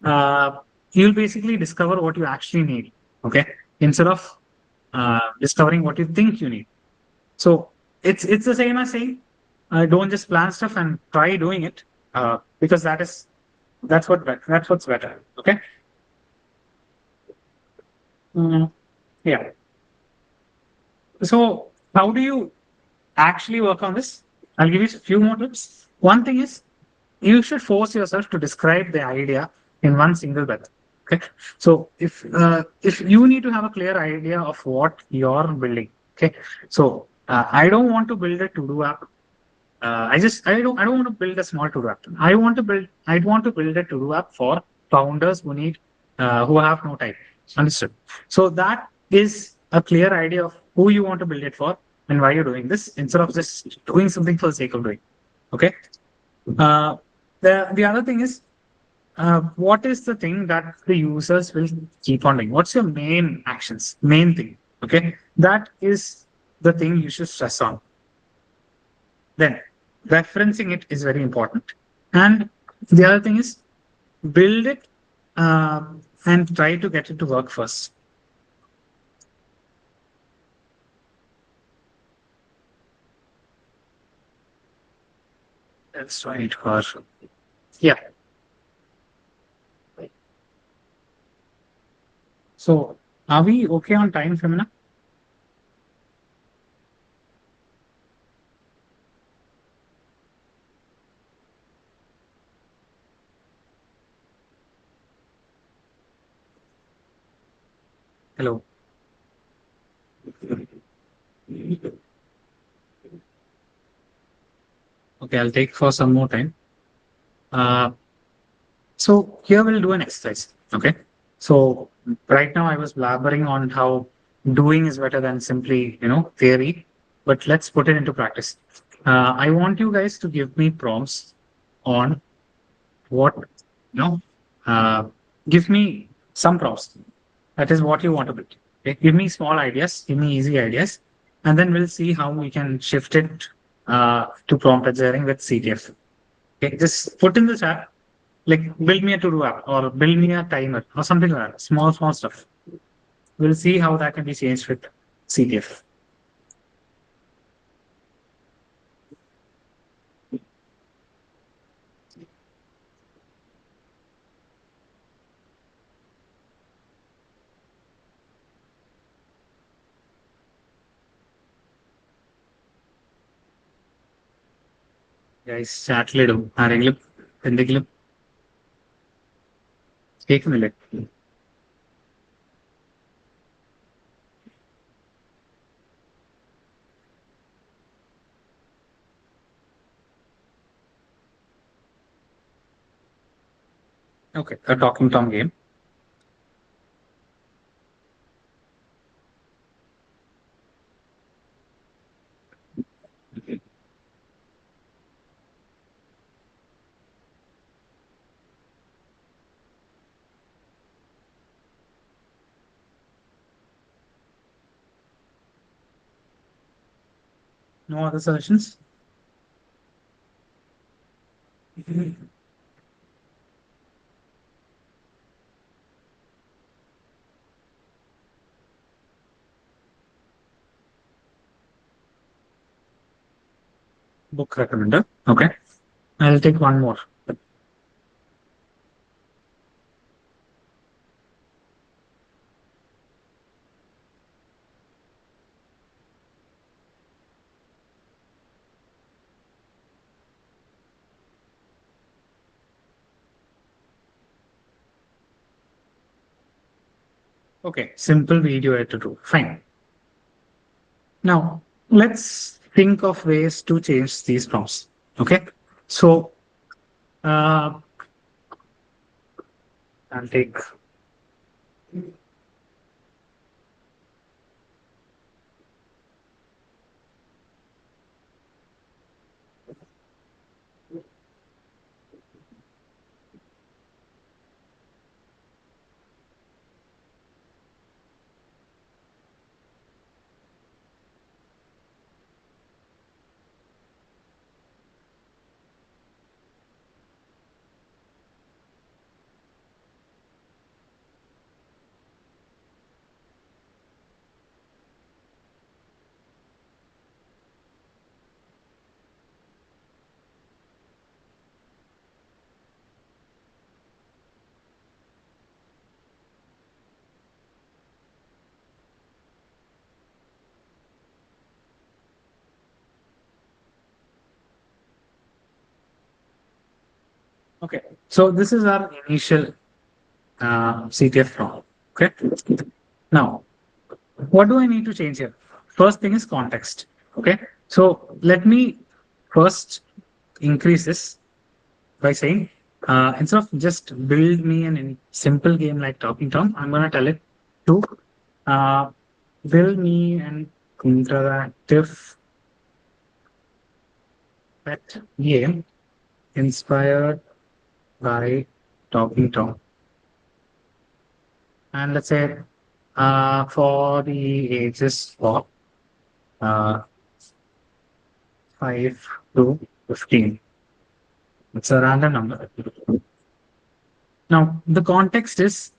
uh, you'll basically discover what you actually need. Okay. Instead of discovering what you think you need. So it's the same as saying, don't just plan stuff and try doing it, because that's what's better. Okay. Mm, yeah. So how do you actually work on this? I'll give you a few more tips. One thing is you should force yourself to describe the idea in one single breath. Okay. So if you need to have a clear idea of what you're building. Okay. So I don't want to build a to-do app. I don't want to build a small to-do app. I want to build a to-do app for founders who have no time. Understood. So that is a clear idea of who you want to build it for and why you're doing this instead of just doing something for the sake of doing. Okay. Uh, the other thing is, what is the thing that the users will keep on doing? What's your main actions, main thing? Okay, that is the thing you should stress on. Then referencing it is very important. And the other thing is build it uh, and try to get it to work first. That's right. Yeah. So are we okay on time, Femina? Hello. Okay, I'll take for some more time. Uh, So here we'll do an exercise. Okay. So right now I was blabbering on how doing is better than simply, theory, but let's put it into practice. I want you guys to give me prompts on what, you know, uh, give me some prompts. That is what you want to build. Okay? Give me small ideas, give me easy ideas, and then we'll see how we can shift it to prompt engineering with CTF. Okay, just put in the chat, like build me a to-do app or build me a timer or something like that. Small stuff. We'll see how that can be changed with CTF. Guys, chatലിടും ആരെങ്കിലും എന്തെങ്കിലും കേൾക്കുന്നില്ലേ? Okay, a talking tom game. No other suggestions? Book recommender. Okay, I'll take one more. Okay, simple video editor too. Fine. Now let's think of ways to change these prompts. Okay. So uh, I'll take. Okay. So this is our initial CTF prompt. Okay. Now, what do I need to change here? First thing is context. Okay. So let me first increase this by saying, instead of just build me an simple game like Talking Tom, I'm going to tell it to uh, build me an interactive pet game inspired by Talking Tom. And let's say for the ages of uh, 5 to 15. It's a random number. Now, the context is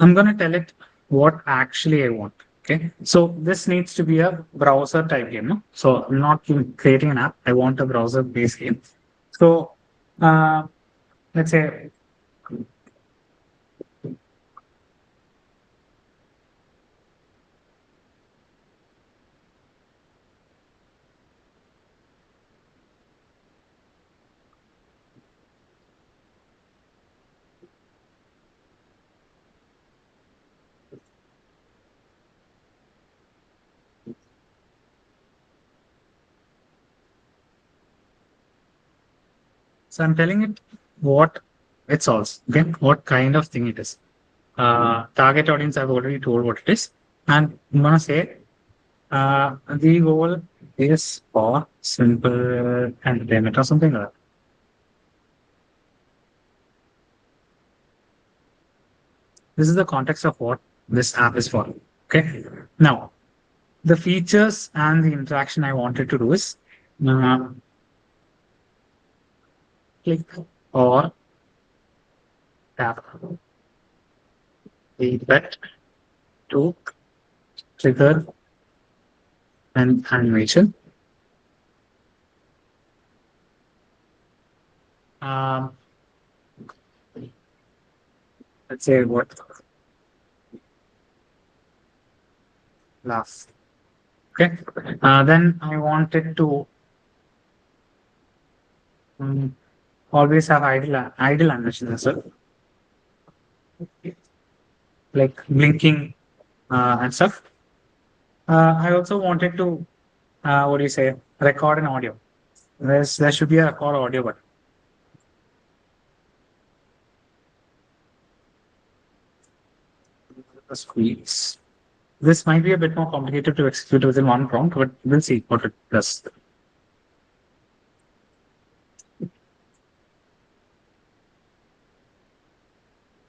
I'm going to tell it what actually I want. Okay. So this needs to be a browser type game. No? So I'm not creating an app. I want a browser based game. So uh, let's say, so I'm telling it what it solves. Okay. What kind of thing it is. Target audience, I've already told what it is. And I'm going to say the goal is for simple entertainment or something like that. This is the context of what this app is for. Okay. Now, the features and the interaction I wanted to do is uh, click or tap the bet to trigger an animation. Um, let's say what laugh. Okay. Then I wanted to always have idle animation as well, like blinking and stuff. I also wanted to, what do you say, record an audio. There should be a record audio button. Squeeze. This might be a bit more complicated to execute within one prompt, but we'll see what it does.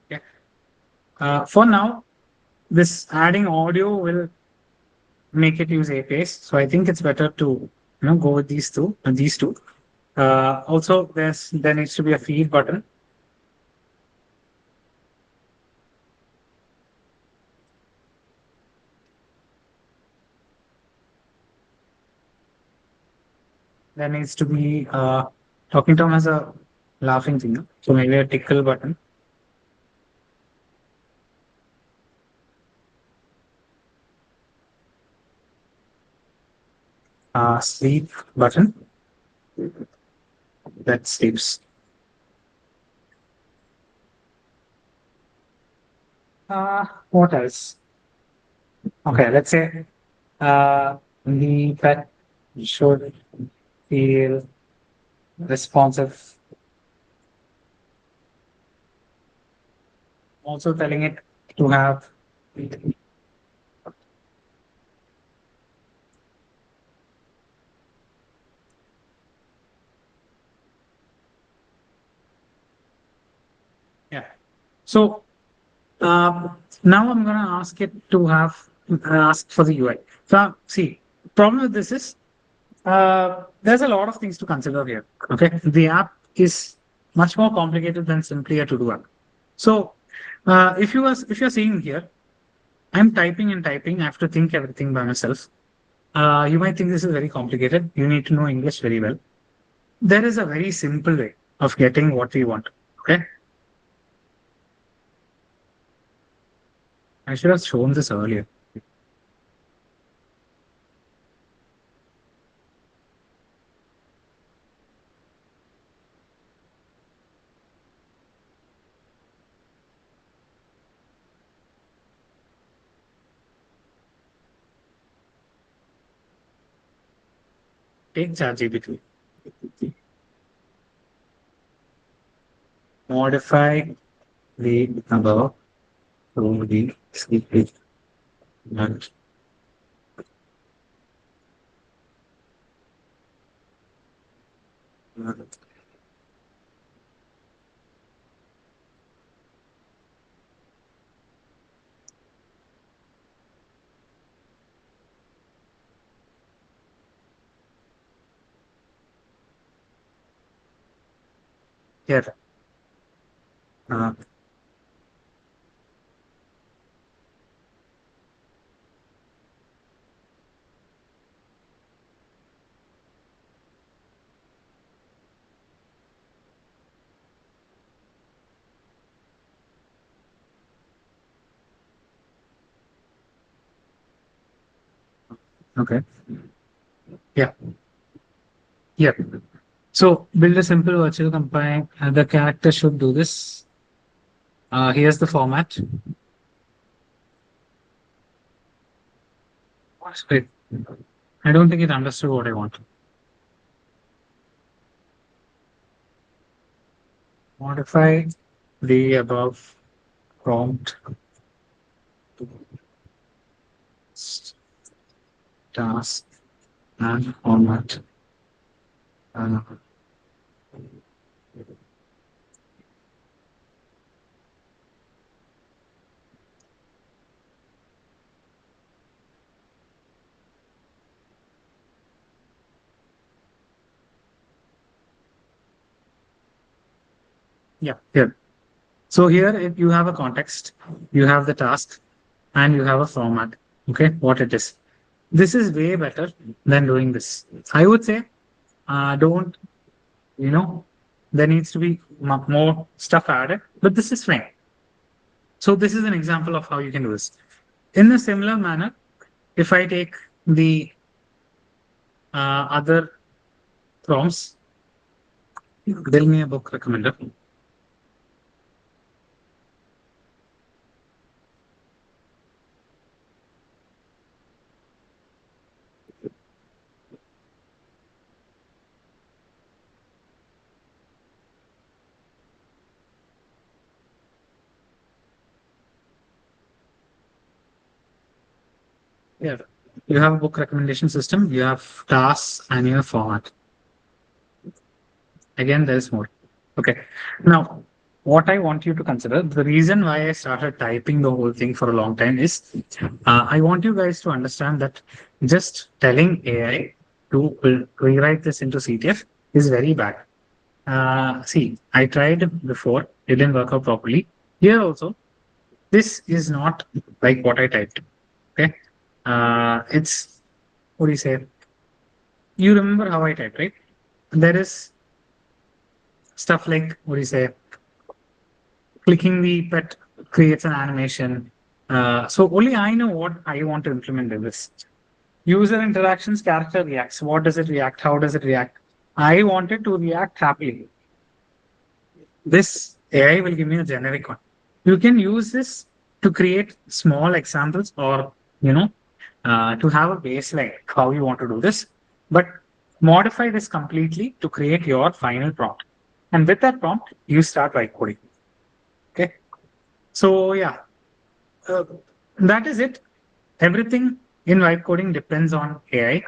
Okay. For now, this adding audio will make it use APIs. So I think it's better to go with these two. These two. Also, there needs to be a feed button. There needs to be Talking Tom has a laughing thing, no? So maybe a tickle button. Sleep button that sleeps. What else? Okay, let's say The pet should feel responsive. Also telling it to have. Yeah. So now I'm going to ask it to have ask for the UI. So see, problem with this is there's a lot of things to consider here. Okay, the app is much more complicated than simply a to-do app. So if you're seeing here, I'm typing and typing. I have to think everything by myself. You might think this is very complicated. You need to know English very well. There is a very simple way of getting what we want. Okay, I should have shown this earlier. Take ChatGPT. Modify the above to the secret. Here. Uh, okay. Yeah. Yeah. So build a simple virtual compile. The character should do this. Here's the format. That's great. I don't think it understood what I want. Modify the above prompt task and format. Uh, yeah. Here. So here you have a context, you have the task, and you have a format. Okay, what it is. This is way better than doing this. I would say, don't, you know, there needs to be more stuff added, but this is fine. So this is an example of how you can do this. In a similar manner, if I take the other prompts, build me a book recommender. Yeah. You have a book recommendation system, you have tasks, and you have format. Again, there's more. Okay. Now, what I want you to consider, the reason why I started typing the whole thing for a long time is I want you guys to understand that just telling AI to rewrite this into CTF is very bad. See, I tried before, it didn't work out properly. Here also, this is not like what I typed. Okay. It's, what do you say? You remember how I typed, right? There is stuff like, what do you say? Clicking the pet creates an animation. So only I know what I want to implement in this. User interactions, character reacts. What does it react? How does it react? I want it to react happily. This AI will give me a generic one. You can use this to create small examples or, you know, to have a baseline how you want to do this, but modify this completely to create your final prompt. And with that prompt, you start write coding. Okay. So yeah, uh, that is it. Everything in vibe coding depends on AI.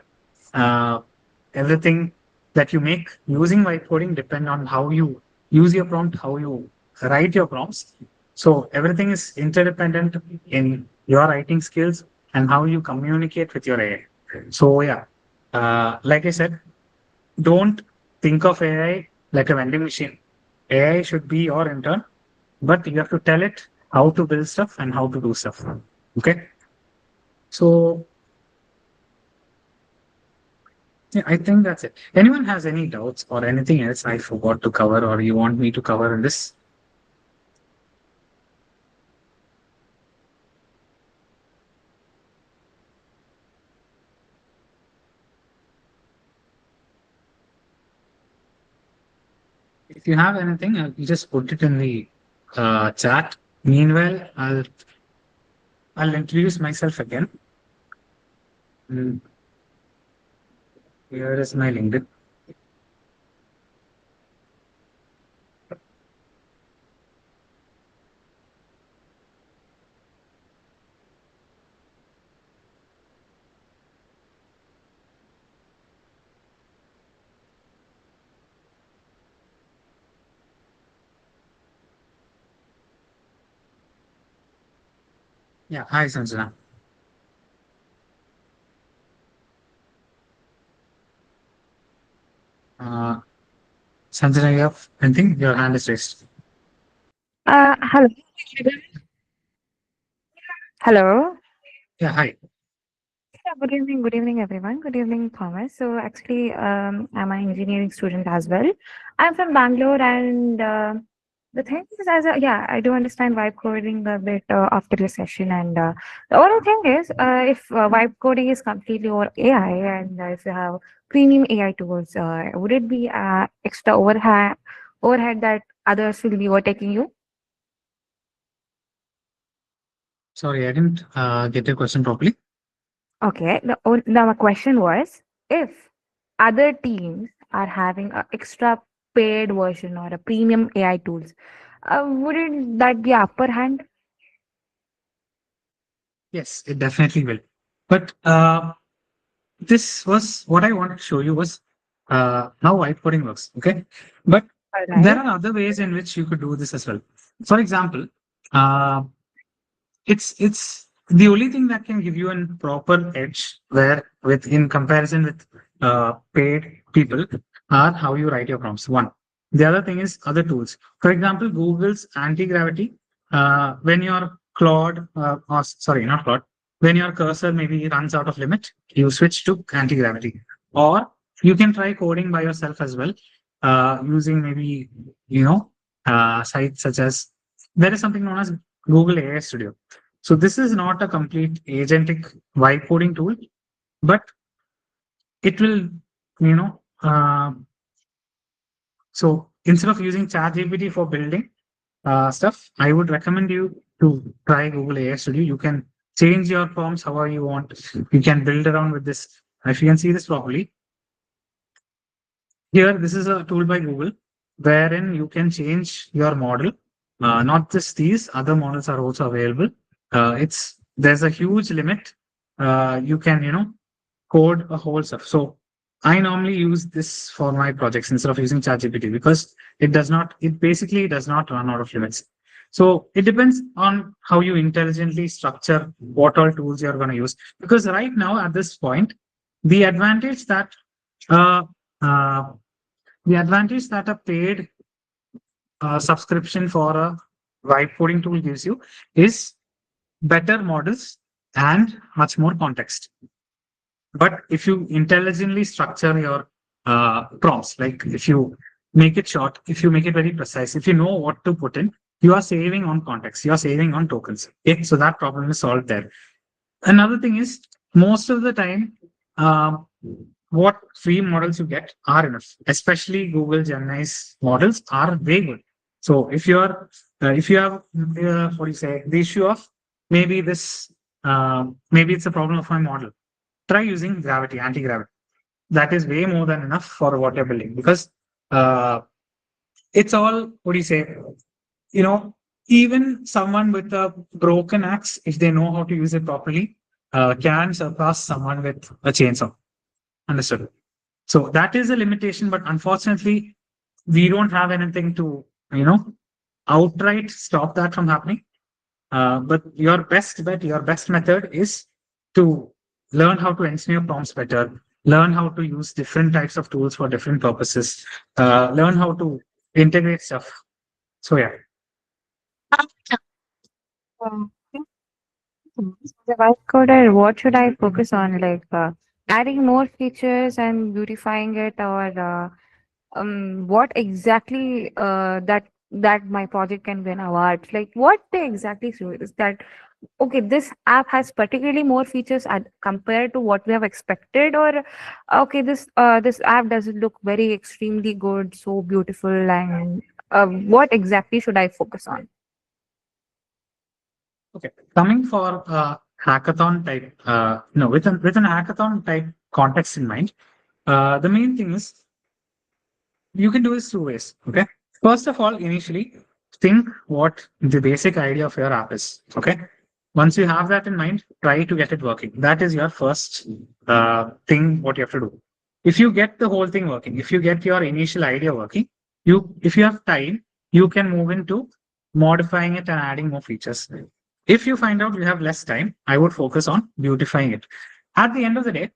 Everything that you make using vibe coding depend on how you use your prompt, how you write your prompts. So everything is interdependent in your writing skills and how you communicate with your AI. So yeah, like I said, don't think of AI like a vending machine. AI should be your intern, but you have to tell it how to build stuff and how to do stuff. Okay. So yeah, I think that's it. Anyone has any doubts or anything else I forgot to cover or you want me to cover in this? If you have anything, you just put it in the chat. Meanwhile, I'll introduce myself again. Mm, Here is my LinkedIn. Yeah, hi Sanjana. Uh, Sanjana, you have anything? Your hand is raised. Hello. Hello. Yeah, hi. Yeah, good evening, everyone. Good evening, Thomas. So, actually, I'm an engineering student as well. I'm from Bangalore, and the thing is, yeah, I do understand vibe coding a bit after your session. And the only thing is, if vibe coding is completely over AI, and if you have premium AI tools, would it be extra overhead that others will be overtaking you? Sorry, I didn't get your question properly. Okay. Now my question was, if other teams are having an extra paid version or a premium AI tools, wouldn't that be upper hand? Yes, it definitely will. But this was what I wanted to show you was how whiteboarding works. Okay. But All there right. are other ways in which you could do this as well. For example, uh, it's the only thing that can give you a proper edge where with in comparison with paid people are how you write your prompts. One. The other thing is other tools. For example, Google's anti-gravity. When your Claude, or sorry, not Claude, when your cursor maybe runs out of limit, you switch to anti-gravity. Or you can try coding by yourself as well, using maybe you know sites such as there is something known as Google AI Studio. So this is not a complete agentic vibe coding tool, but it will, you know, so instead of using ChatGPT for building stuff, I would recommend you to try Google AI Studio. You can change your prompts however you want. You can build around with this. If you can see this properly, here, this is a tool by Google wherein you can change your model. Not just these, other models are also available. There's a huge limit. You can, code a whole stuff. So I normally use this for my projects instead of using ChatGPT because it basically does not run out of limits. So it depends on how you intelligently structure what all tools you're going to use. Because right now at this point, the advantage that uh, uh, the advantage that a paid subscription for a vibe coding tool gives you is better models and much more context. But if you intelligently structure your prompts, like if you make it short, if you make it very precise, if you know what to put in, you are saving on context, you are saving on tokens. Okay, so that problem is solved there. Another thing is most of the time, um, what free models you get are enough. Especially Google Gemini's models are very good. So if you have what do you say the issue of maybe this Maybe it's a problem of my model. Try using gravity, anti-gravity. That is way more than enough for what you're building because uh, it's all, what do you say? You know, even someone with a broken axe, if they know how to use it properly, can surpass someone with a chainsaw. Understood. So that is a limitation, but unfortunately, we don't have anything to, you know, outright stop that from happening. But your best bet, your best method is to learn how to engineer prompts better, learn how to use different types of tools for different purposes, learn how to integrate stuff. So yeah. Um, As a vibe coder, what should I focus on? Like adding more features and beautifying it, or what exactly that my project can win awards? Like what they exactly do is that okay, this app has particularly more features compared to what we have expected, or okay, this app doesn't look very extremely good, so beautiful, and what exactly should I focus on? Okay. Coming for hackathon type, no, with an hackathon type context in mind, the main thing is you can do this two ways. Okay. First of all, initially think what the basic idea of your app is. Okay. Once you have that in mind, try to get it working. That is your first thing. What you have to do. If you get the whole thing working, if you get your initial idea working, if you have time, you can move into modifying it and adding more features. If you find out you have less time, I would focus on beautifying it. At the end of the day,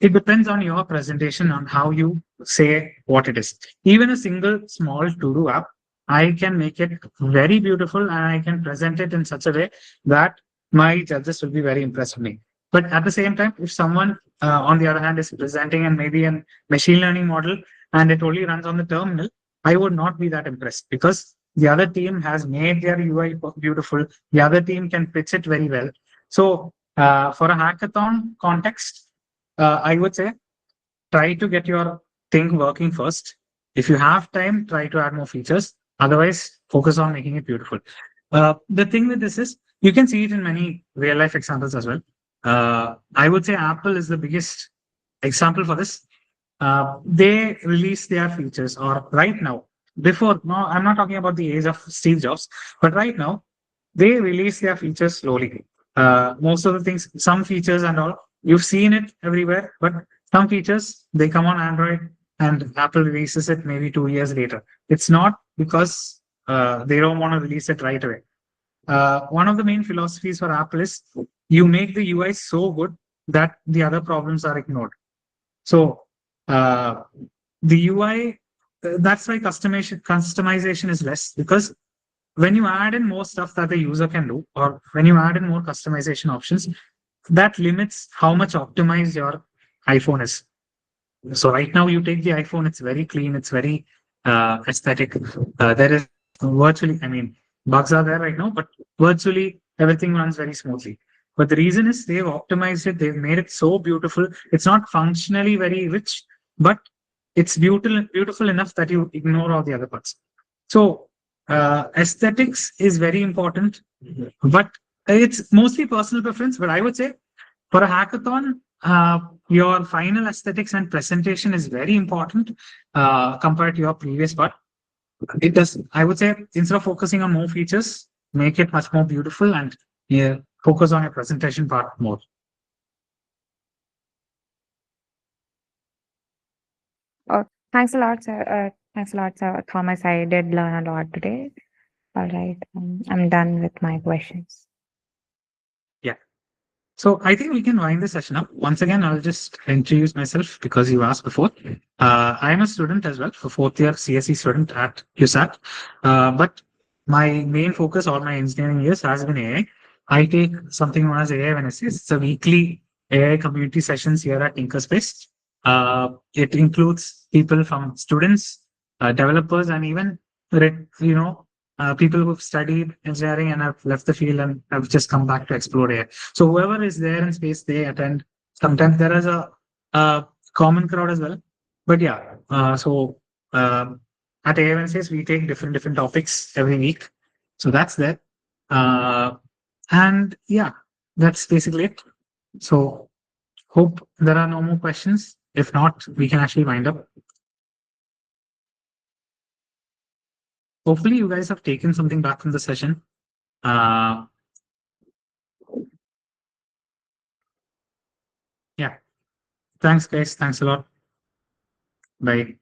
it depends on your presentation on how you say what it is. Even a single small to-do app, I can make it very beautiful and I can present it in such a way that my judges will be very impressed with me. But at the same time, if someone on the other hand is presenting and maybe a machine learning model and it only runs on the terminal, I would not be that impressed because the other team has made their UI beautiful. The other team can pitch it very well. So for a hackathon context, I would say try to get your thing working first. If you have time, try to add more features. Otherwise, focus on making it beautiful. The thing with this is you can see it in many real life examples as well. I would say Apple is the biggest example for this. They release their features, or right now, before, no, I'm not talking about the age of Steve Jobs, but right now, they release their features slowly. Most of the things, some features and all, you've seen it everywhere, but some features they come on Android and Apple releases it maybe 2 years later. It's not because they don't want to release it right away. One of the main philosophies for Apple is you make the UI so good that the other problems are ignored. So uh, the UI, that's why customization is less because when you add in more stuff that the user can do, or when you add in more customization options, that limits how much optimized your iPhone is. So right now, you take the iPhone; it's very clean, it's very aesthetic. There is virtually, I mean, bugs are there right now, but virtually everything runs very smoothly. But the reason is they've optimized it; they've made it so beautiful. It's not functionally very rich, but it's beautiful enough that you ignore all the other parts. So aesthetics is very important, but it's mostly personal preference. But I would say for a hackathon, your final aesthetics and presentation is very important compared to your previous part. It does, I would say, instead of focusing on more features, make it much more beautiful and yeah, focus on your presentation part more. Oh, thanks a lot, sir. Thanks a lot, sir. Thomas. I did learn a lot today. All right. I'm done with my questions. Yeah. So I think we can wind the session up. Once again, I'll just introduce myself because you asked before. I'm a student as well, a fourth year CSE student at USAT. But my main focus all my engineering years has been AI. I take something known as AI Wednesdays. It's a weekly AI community sessions here at Thinkerspace. It includes people from students, developers, and even you know people who've studied engineering and have left the field and have just come back to explore AI. So whoever is there in space, they attend. Sometimes there is a common crowd as well. But yeah, so at AI Wednesdays, we take different topics every week. So that's there. Uh, and yeah, that's basically it. So hope there are no more questions. If not, we can actually wind up. Hopefully, you guys have taken something back from the session. Uh, yeah. Thanks, guys. Thanks a lot. Bye.